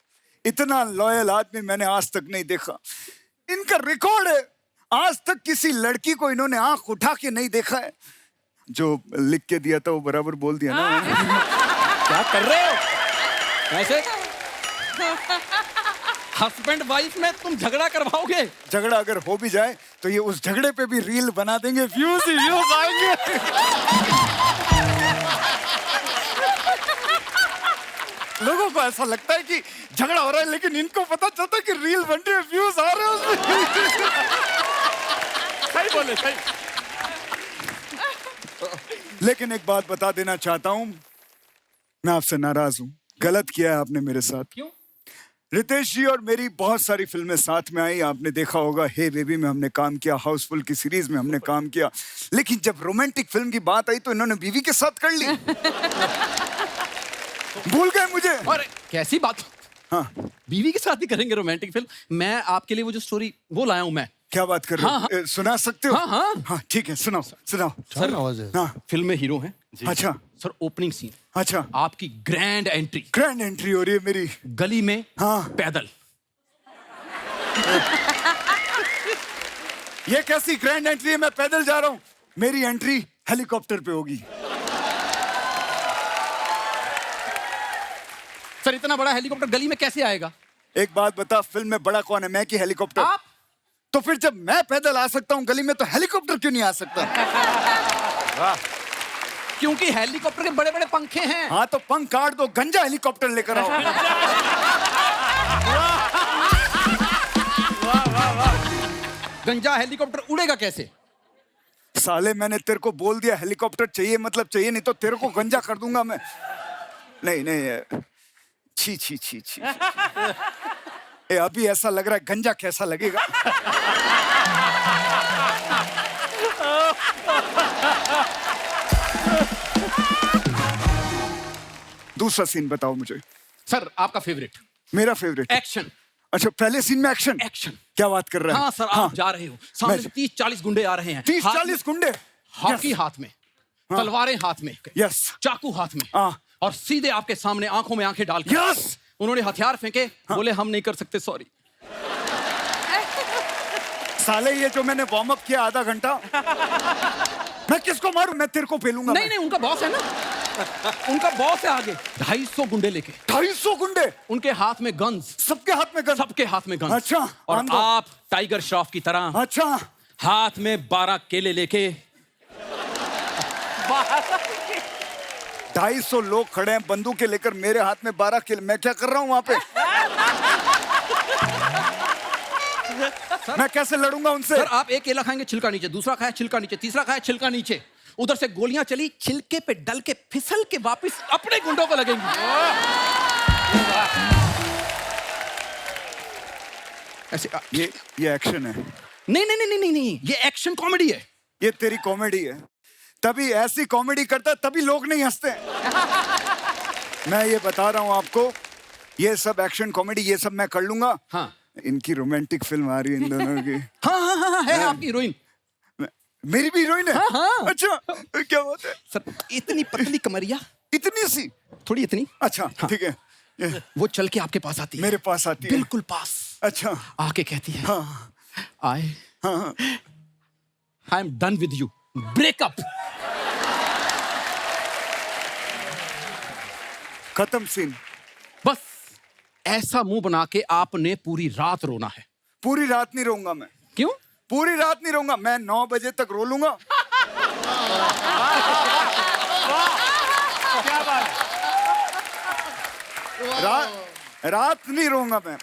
इतना लॉयल आदमी मैंने आज तक नहीं देखा। इनका रिकॉर्ड है, आज तक किसी लड़की को इन्होंने आंख उठा के नहीं देखा है। जो लिख के दिया था वो बराबर बोल दिया ना। क्या कर रहे हो? कैसे हस्बैंड वाइफ में तुम झगड़ा करवाओगे? झगड़ा अगर हो भी जाए तो ये उस झगड़े पे भी रील बना देंगे, व्यूज ही व्यूज आएंगे। लोगों को ऐसा लगता है कि झगड़ा हो रहा है, लेकिन इनको पता चलता है कि रील बन रही है, व्यूज आ रहे हैं उसमें। सही बोले सही। लेकिन एक बात बता देना चाहता हूं, मैं आपसे नाराज हूं। गलत किया है आपने मेरे साथ। क्यों? रितेश जी और मेरी बहुत सारी फिल्में साथ में आई, आपने देखा होगा। हे बेबी में हमने काम किया, हाउसफुल की सीरीज में हमने काम किया, लेकिन जब रोमांटिक फिल्म की बात आई तो इन्होंने बीवी के साथ कर ली। भूल गए मुझे। और कैसी बात? हाँ बीवी के साथ ही करेंगे रोमांटिक फिल्म? मैं आपके लिए वो जो स्टोरी वो लाया हूं मैं। क्या बात कर रहे हो? हाँ, सुना सकते हो? हाँ हाँ हाँ ठीक है, सुनाओ सुनाओ। सर आवाज है। हाँ फिल्म में हीरो हैं। अच्छा सर ओपनिंग सीन, अच्छा। आपकी ग्रैंड एंट्री। ग्रैंड एंट्री हो रही है मेरी गली में। हाँ पैदल। ये कैसी ग्रैंड एंट्री है? मैं पैदल जा रहा हूँ, मेरी एंट्री हेलीकॉप्टर पे होगी। सर इतना बड़ा हेलीकॉप्टर गली में कैसे आएगा? एक बात बता, फिल्म में बड़ा कौन है, मैं कि हेलीकॉप्टर? आप। तो फिर जब मैं पैदल आ सकता हूँ गली में तो हेलीकॉप्टर क्यों नहीं आ सकता? क्योंकि हेलीकॉप्टर के बड़े बड़े पंखे हैं। हाँ तो पंख काट दो, गंजा हेलीकॉप्टर लेकर आओ। गंजा हेलीकॉप्टर उड़ेगा कैसे? साले मैंने तेरे को बोल दिया हेलीकॉप्टर चाहिए मतलब चाहिए, नहीं तो तेरे को गंजा कर दूंगा मैं। नहीं नहीं छी छी छी छी ए, अभी ऐसा लग रहा है गंजा कैसा लगेगा। दूसरा सीन बताओ मुझे। सर आपका फेवरेट मेरा फेवरेट एक्शन। अच्छा, पहले सीन में एक्शन। एक्शन। क्या बात कर रहे हैं? हाँ सर, आप जा रहे हो, सामने से 30-40 गुंडे आ रहे हैं। 30-40 गुंडे, हॉकी हाथ में, तलवारें हाथ में, यस, चाकू हाथ में, और सीधे आपके सामने आंखों में आंखें डाल के यस, उन्होंने हथियार फेंके, बोले हम नहीं कर सकते, सॉरी। साले ये जो मैंने वार्म अप किया आधा घंटा, मैं किसको मारूं? मैं तेरे को पेलूंगा। नहीं नहीं, उनका बॉस है ना, उनका बॉस है आगे। 250 गुंडे लेके। 250 गुंडे? उनके हाथ में गन्स। सबके हाथ में गन्स? सबके हाथ में गन्स। अच्छा। और आप टाइगर श्रॉफ की तरह, अच्छा, हाथ में 12 केले लेके। 250 लोग खड़े हैं बंदूकें लेकर, मेरे हाथ में 12 केले, मैं क्या कर रहा हूं वहां पे? मैं कैसे लड़ूंगा उनसे? सर आप एक केला खाएंगे, छिलका नीचे, दूसरा खाया छिलका नीचे, तीसरा खाया छिलका नीचे, उधर से गोलियां चली, छिलके पे डल के फिसल के वापस अपने गुंडों को लगेंगी। ऐसे ये एक्शन है? नहीं नहीं नहीं नहीं नहीं, ये एक्शन कॉमेडी है। ये तेरी कॉमेडी है, तभी ऐसी कॉमेडी करता है तभी लोग नहीं हंसते। मैं ये बता रहा हूं आपको, ये सब एक्शन कॉमेडी ये सब मैं कर लूंगा। हाँ। इनकी रोमांटिक फिल्म आ रही है इन दोनों की। हाँ हाँ हाँ, है आपकी हीरोइन। मेरी भी हीरोइन है? हाँ हाँ। अच्छा, क्या बात है सर? इतनी पतली कमरिया, इतनी सी, थोड़ी इतनी। अच्छा ठीक है। वो चल के आपके पास आती है। मेरे पास आती है? बिल्कुल पास। अच्छा। आके कहती है, हाँ। I am done with you, breakup. खत्म सीन। बस ऐसा मुंह बना के आपने पूरी रात रोना है। पूरी रात नहीं रोऊंगा मैं। क्यों? पूरी रात नहीं रोऊंगा मैं, 9 बजे तक रो लूंगा। क्या बात है? रात नहीं रोऊंगा मैं,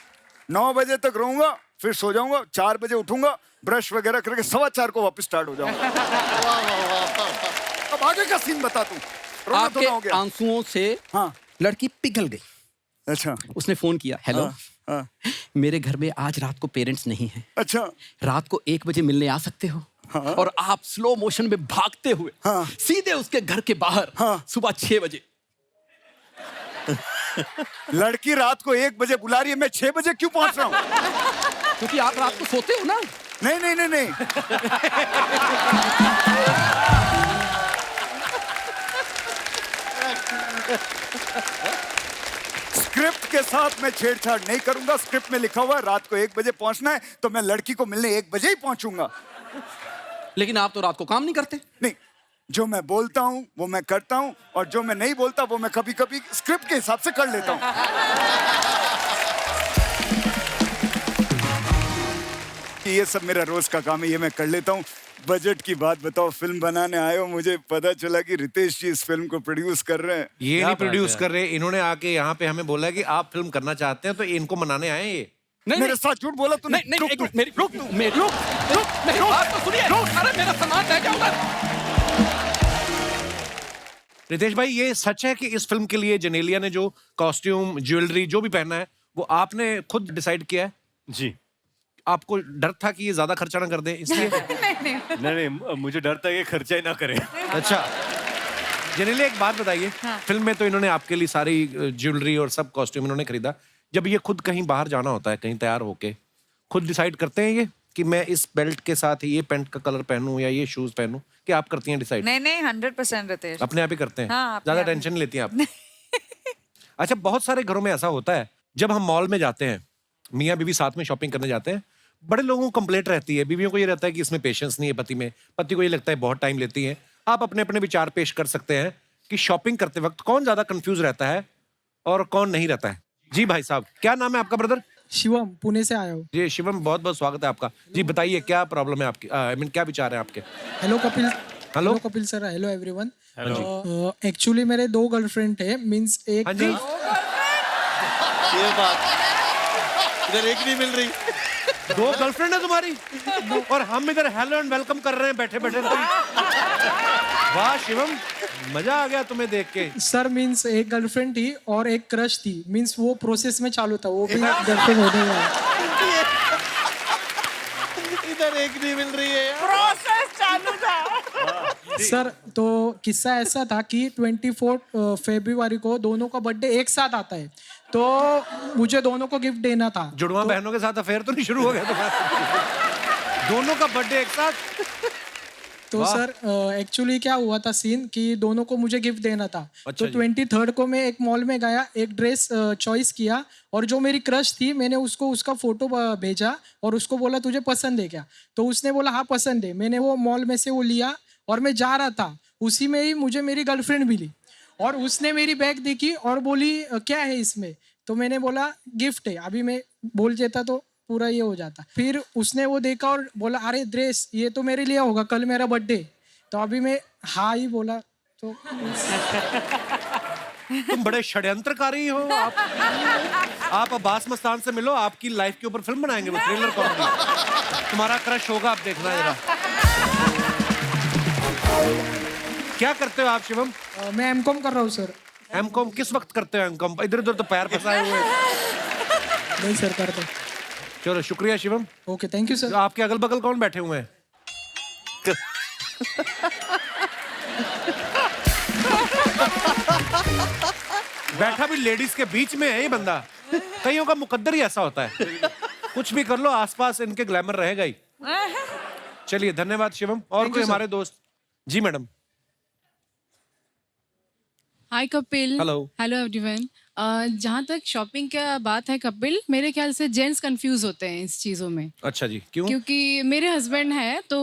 9 बजे तक रोऊंगा, फिर सो जाऊंगा, 4 बजे उठूंगा, ब्रश वगैरह करके 4:15 को वापस स्टार्ट हो जाऊंगा। अब आगे का सीन बता तू। आपके आंसुओं से लड़की पिघल गई। अच्छा। उसने फोन किया, हेलो, मेरे घर में आज रात को पेरेंट्स नहीं हैं। अच्छा। रात को 1 बजे मिलने आ सकते हो? और आप स्लो मोशन में भागते हुए सीधे उसके घर के बाहर सुबह 6 बजे। लड़की रात को 1 बजे बुला रही है, मैं 6 बजे क्यों पहुंच रहा हूँ? क्योंकि आप रात को सोते हो ना। नहीं नहीं नहीं नहीं। स्क्रिप्ट के साथ मैं छेड़छाड़ नहीं करूंगा। स्क्रिप्ट में लिखा हुआ है रात को 1 बजे पहुंचना है, तो मैं लड़की को मिलने 1 बजे ही पहुंचूंगा। लेकिन आप तो रात को काम नहीं करते। नहीं, जो मैं बोलता हूं वो मैं करता हूं, और जो मैं नहीं बोलता वो मैं कभी कभी स्क्रिप्ट के हिसाब से कर लेता हूं। ये सब मेरा रोज का काम है, ये मैं कर लेता हूं। बजट की बात बताओ, फिल्म बनाने आए हो, मुझे पता चला कि रितेश जी इस फिल्म को प्रोड्यूस कर रहे हैं। ये नहीं प्रोड्यूस कर रहे, इन्होंने आके यहाँ पे हमें बोला कि आप फिल्म करना चाहते हैं, तो इनको मनाने आए ये। नहीं, मेरे साथ झूठ बोला तूने। नहीं, नहीं, मेरी बात तो सुनिए। अरे मेरा सामान ले जाओ उधर। रितेश भाई, ये सच है कि इस फिल्म के लिए जेनेलिया ने जो कॉस्ट्यूम, ज्वेलरी जो भी पहना है वो आपने खुद डिसाइड किया है? जी। आपको डर था कि ये ज्यादा खर्चा ना कर दे इसलिए? नहीं, मुझे डर था कि खर्चा ही ना करें। अच्छा जेनेलिया, एक बात बताइए। फिल्म में तो इन्होंने आपके लिए सारी ज्वेलरी और सब कॉस्ट्यूम इन्होंने खरीदा, जब ये खुद कहीं बाहर जाना होता है, कहीं तैयार होके, खुद डिसाइड करते हैं ये कि मैं इस बेल्ट के साथ ये पैंट का कलर पहनूं या ये शूज पहनूं, कि आप करती हैं डिसाइड? नहीं नहीं, 100% रितेश अपने आप ही करते हैं। हाँ, ज्यादा टेंशन नहीं लेती हैं आप? अच्छा, बहुत सारे घरों में ऐसा होता है, जब हम मॉल में जाते हैं, मियाँ बीवी साथ में शॉपिंग करने जाते हैं, बड़े लोगों को कंप्लेंट रहती है, बीवियों को ये रहता है कि इसमें पेशेंस नहीं है पति में, पति को ये लगता है बहुत टाइम लेती है। आप अपने अपने विचार पेश कर सकते हैं कि शॉपिंग करते वक्त कौन ज्यादा कंफ्यूज रहता है और कौन नहीं रहता है। जी भाई साहब, क्या नाम है आपका ब्रदर? शिवम, पुणे से आया हूँ। जी शिवम, बहुत बहुत स्वागत है आपका। जी बताइए, क्या प्रॉब्लम है आपकी? आई मीन क्या विचार है आपके? Hello Kapil. Hello Kapil sir, hello everyone. Actually मेरे 2 गर्लफ्रेंड है, मींस एक। हाँ जी। ये बात इधर एक नहीं मिल रही। 2 गर्लफ्रेंड है तुम्हारी? और हम इधर हेलो एंड वेलकम कर रहे हैं बैठे बैठे। वाह शिवम, मजा आ गया तुम्हें देख के। सर मीन्स एक गर्लफ्रेंड थी और एक क्रश थी, मीन्स वो प्रोसेस में चालू था, वो भी गर्लफ्रेंड होने वाला। इधर एक नहीं मिल रही है यार। प्रोसेस चालू था। सर तो किस्सा ऐसा था कि 24 फरवरी को दोनों का बर्थडे एक साथ आता है, तो मुझे दोनों को गिफ्ट देना था। जुड़वा बहनों के साथ अफेयर तो नहीं शुरू हो गया तुम्हारा? दोनों का बर्थडे एक साथ? तो सर एक्चुअली क्या हुआ था सीन कि दोनों को मुझे गिफ्ट देना था। अच्छा तो 23 को मैं एक मॉल में गया, एक ड्रेस चॉइस किया, और जो मेरी क्रश थी मैंने उसको उसका फोटो भेजा और उसको बोला तुझे पसंद है क्या? तो उसने बोला हाँ पसंद है। मैंने वो मॉल में से वो लिया और मैं जा रहा था, उसी में ही मुझे मेरी गर्लफ्रेंड मिली और उसने मेरी बैग देखी और बोली क्या है इसमें? तो मैंने बोला गिफ्ट है। अभी मैं बोल देता तो पूरा ये हो जाता। फिर उसने वो देखा और बोला अरे ड्रेस ये तो मेरे लिए होगा, कल मेरा बर्थडे। तो अभी मैं हाँ ही बोला। तो तुम बड़े षड्यंत्रकारी हो आप अब्बास मस्तान से मिलो, आपकी लाइफ के ऊपर फिल्म बनाएंगे वो, थ्रिलर कॉमेडी। तुम्हारा क्रश होगा, आप देखना जरा। क्या करते हो आप शिवम? मैं एमकॉम कर रहा हूँ सर। एमकॉम किस वक्त करते हो एमकॉम? इधर उधर तो पैर फंसाए हुए हैं। नहीं सर करता। चलो शुक्रिया Shivam. Okay thank you sir. आपके अगल बगल कौन बैठे हुए हैं? बैठा भी लेडीज के बीच में है ये बंदा। कईयों का मुकद्दर ही ऐसा होता है, कुछ भी कर लो आसपास इनके ग्लैमर रहेगा ही। चलिए धन्यवाद शिवम। और कोई हमारे दोस्त? जी मैडम। हाय कपिल। हेलो। Hello everyone. जहाँ तक शॉपिंग का बात है कपिल, मेरे ख्याल से जेंट्स कंफ्यूज होते हैं इस चीज़ों में। अच्छा जी, क्यों? क्योंकि मेरे हस्बैंड हैं तो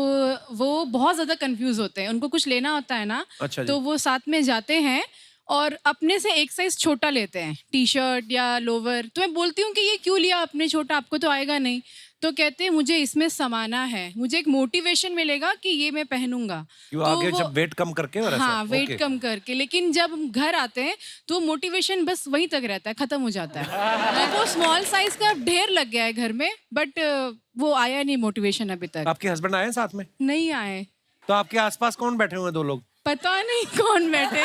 वो बहुत ज़्यादा कंफ्यूज होते हैं। उनको कुछ लेना होता है ना, अच्छा जी। तो वो साथ में जाते हैं और अपने से एक साइज छोटा लेते हैं, टी शर्ट या लोवर। तो मैं बोलती हूँ कि ये क्यों लिया अपने छोटा, आपको तो आएगा नहीं। तो कहते हैं मुझे इसमें समाना है, मुझे एक मोटिवेशन मिलेगा कि ये मैं पहनूंगा। क्यों? तो आगे वो- जब वेट कम करके और ऐसा? हाँ वेट ओके। कम करके। लेकिन जब हम घर आते हैं तो मोटिवेशन बस वहीं तक रहता है, खत्म हो जाता है। तो वो स्मॉल साइज का ढेर लग गया है घर में, बट वो आया नहीं मोटिवेशन अभी तक। आपके हस्बैंड आए हैं साथ में? नहीं आए। तो आपके आसपास कौन बैठे हुए हैं? दो लोग। पता नहीं कौन बैठे।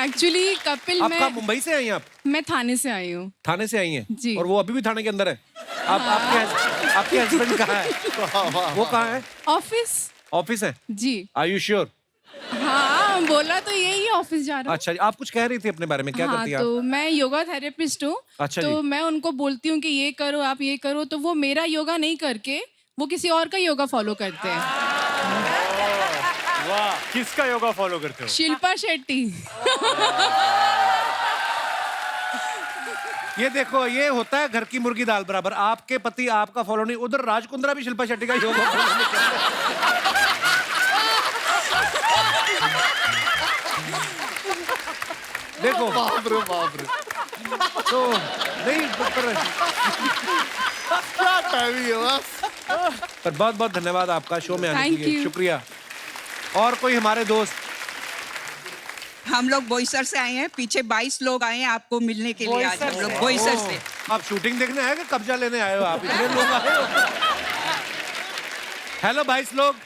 एक्चुअली कपिल आप कहाँ, मैं मुंबई से आई हैं आप? मैं थाने से आई हूँ। थाने से आई हैं? जी। और वो अभी भी थाने के अंदर है? आपके हस्बैंड कहाँ है? वो कहाँ है? ऑफिस। ऑफिस है? जी आर यू श्योर? हाँ बोला तो यही ऑफिस जा रहा हूँ। अच्छा जी, आप कुछ कह रही थी अपने बारे में, क्या हाँ, करती हैं तो आप? मैं योगा थेरेपिस्ट हूँ। अच्छा तो जी। मैं उनको बोलती हूँ कि ये करो, आप ये करो, तो वो मेरा योगा नहीं करके वो किसी और का योगा फॉलो करते हैं। वाह, किसका योगा फॉलो करते हो? शिल्पा शेट्टी। ये देखो, ये होता है घर की मुर्गी दाल बराबर। आपके पति आपका फॉलो नहीं, उधर राज कुंद्रा भी शिल्पा शेट्टी का योगा फॉलो नहीं करते। देखो बाप रे बाप रे, तो नहीं पर क्या टाइमिंग है बस। पर बहुत बहुत धन्यवाद आपका शो में आने Thank के लिए, you. शुक्रिया। और कोई हमारे दोस्त? हम लोग बोईसर से आए हैं, पीछे 22 लोग आए हैं आपको मिलने के लिए। आज हम लोग बोईसर से। आप शूटिंग देखने आए कि कब्जा लेने आए हो? आप इतने लोग आए हो? हेलो 22 लोग।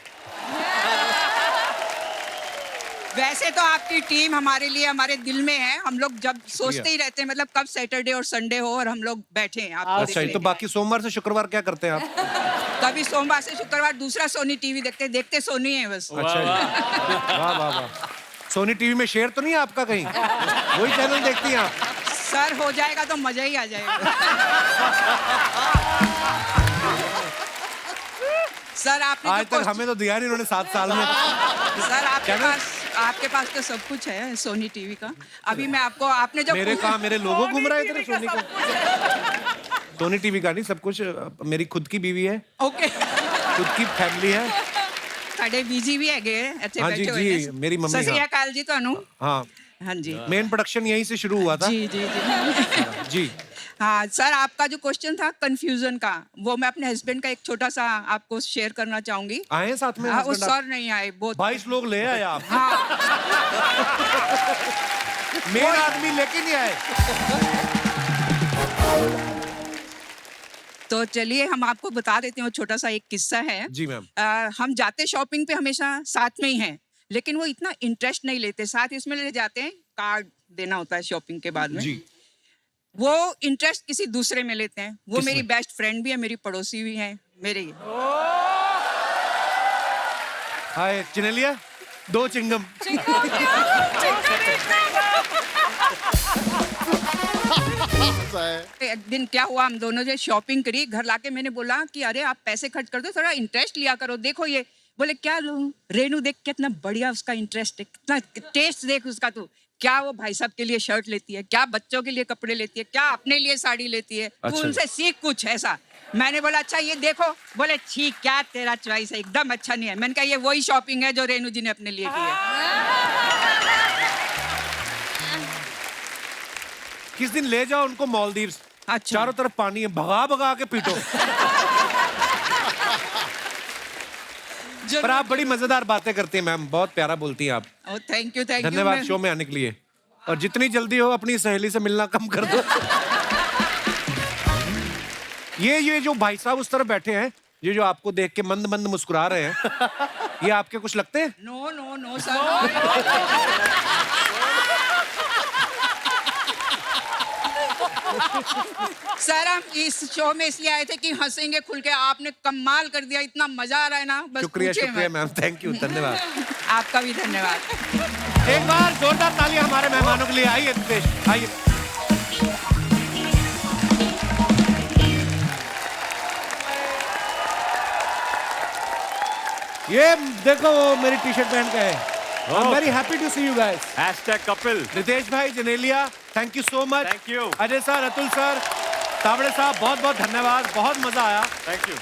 वैसे तो आपकी टीम हमारे लिए हमारे दिल में है। हम लोग जब सोचते ही रहते हैं मतलब कब सैटरडे और संडे हो और हम लोग बैठे हैं आपको अच्छा, देखने तो के बाकी सोमवार से शुक्रवार क्या करते हैं आप? लिए। कभी सोमवार से शुक्रवार दूसरा सोनी टीवी देखते सोनी है बस। अच्छा जी। वाह वाह वाह। सोनी टीवी में शेयर तो नहीं है आपका कहीं? वही चैनल देखती हैं आप? सर हो जाएगा तो मजा ही आ जाएगा। सर आपने आज तक हमें तो दिया नहीं उन्होंने 7 साल में। Sir channel? आपके पास तो सब कुछ है सोनी टीवी का। अभी मैं आपको आपने जो मेरे कहा, मेरे लोगो घूम रहे थे सोनी का। सोनी टीवी का नहीं, सब कुछ मेरी खुद की बीवी है, ओके खुद की फैमिली है। ਸਾਡੇ ਬੀਜੀ ਵੀ ਹੈਗੇ ਇੱਥੇ हाँ जी बैठे हुए जी, हैं। मेरी मम्मी। सत श्री हाँ। अकाल जी ਤੁਹਾਨੂੰ। हाँ हाँ जी मेन प्रोडक्शन यहीं से शुरू हुआ था। जी जी जी जी। हाँ सर, आपका जो क्वेश्चन था कंफ्यूजन का, वो मैं अपने हस्बैंड का एक छोटा सा आपको शेयर करना चाहूंगी। आए हैं साथ में? हाँ, वो husband आप? सर नहीं आए, बहुत 22 लोग ले आए आप। हाँ मेन आदमी लेके नहीं आए। तो चलिए हम आपको बता देते हैं, वो छोटा सा एक किस्सा है। जी मैम। हम जाते शॉपिंग पे हमेशा साथ में ही हैं, लेकिन वो इतना इंटरेस्ट नहीं लेते। साथ इसमें ले जाते हैं, कार्ड देना होता है शॉपिंग के बाद में जी। वो इंटरेस्ट किसी दूसरे में लेते हैं। वो मेरी बेस्ट फ्रेंड भी है, मेरी पड़ोसी भी है, मेरी। हाय चिनेलिया, 2 चिंगम। एक दिन क्या हुआ, हम दोनों जो शॉपिंग करी, घर लाके मैंने बोला कि अरे आप पैसे खर्च कर दो, थोड़ा इंटरेस्ट लिया करो। देखो ये, बोले क्या लूं? रेनू देख कितना बढ़िया उसका इंटरेस्ट है, कितना टेस्ट देख उसका। तू क्या वो भाई साहब के लिए शर्ट लेती है, क्या बच्चों के लिए कपड़े लेती है, क्या अपने लिए साड़ी लेती है। तू उनसे सीख कुछ ऐसा। मैंने बोला अच्छा ये देखो। बोले ठीक, क्या तेरा चॉइस है, एकदम अच्छा नहीं है। मैंने कहा ये वही शॉपिंग है जो रेनू जी ने अपने लिए की है। किस दिन ले जाओ उनको मालदीव्स। अच्छा। चारों तरफ पानी है, भगा भगा के पीटो। पर आप बड़ी मजेदार बातें करती हैं मैम, बहुत प्यारा बोलती हैं आप। थैंक यू धन्यवाद शो में आने के लिए। और जितनी जल्दी हो अपनी सहेली से मिलना कम कर दो। ये जो भाई साहब उस तरफ बैठे हैं, ये जो आपको देख के मंद मंद मुस्कुरा रहे हैं, ये आपके कुछ लगते हैं? No no no sir. Sir हम इस शो में इसलिए आए थे कि हंसेंगे खुल के। आपने कमाल कर दिया, इतना मजा आ रहा है ना, बस शुक्रिया पूछिए शुक्रिया मत। मैम, थैंक यू, धन्यवाद। आपका भी धन्यवाद। एक बार जोरदार तालियां हमारे मेहमानों के लिए। आइए रितेश, आइए। ये देखो वो मेरी टी शर्ट पहन के है। I'm very happy to see you guys. #couple. Ritesh भाई, Genelia, thank you so much. Thank you. Ajay sir, Atul sir, Tawde साहब, बहुत बहुत धन्यवाद, बहुत मजा आया। Thank you.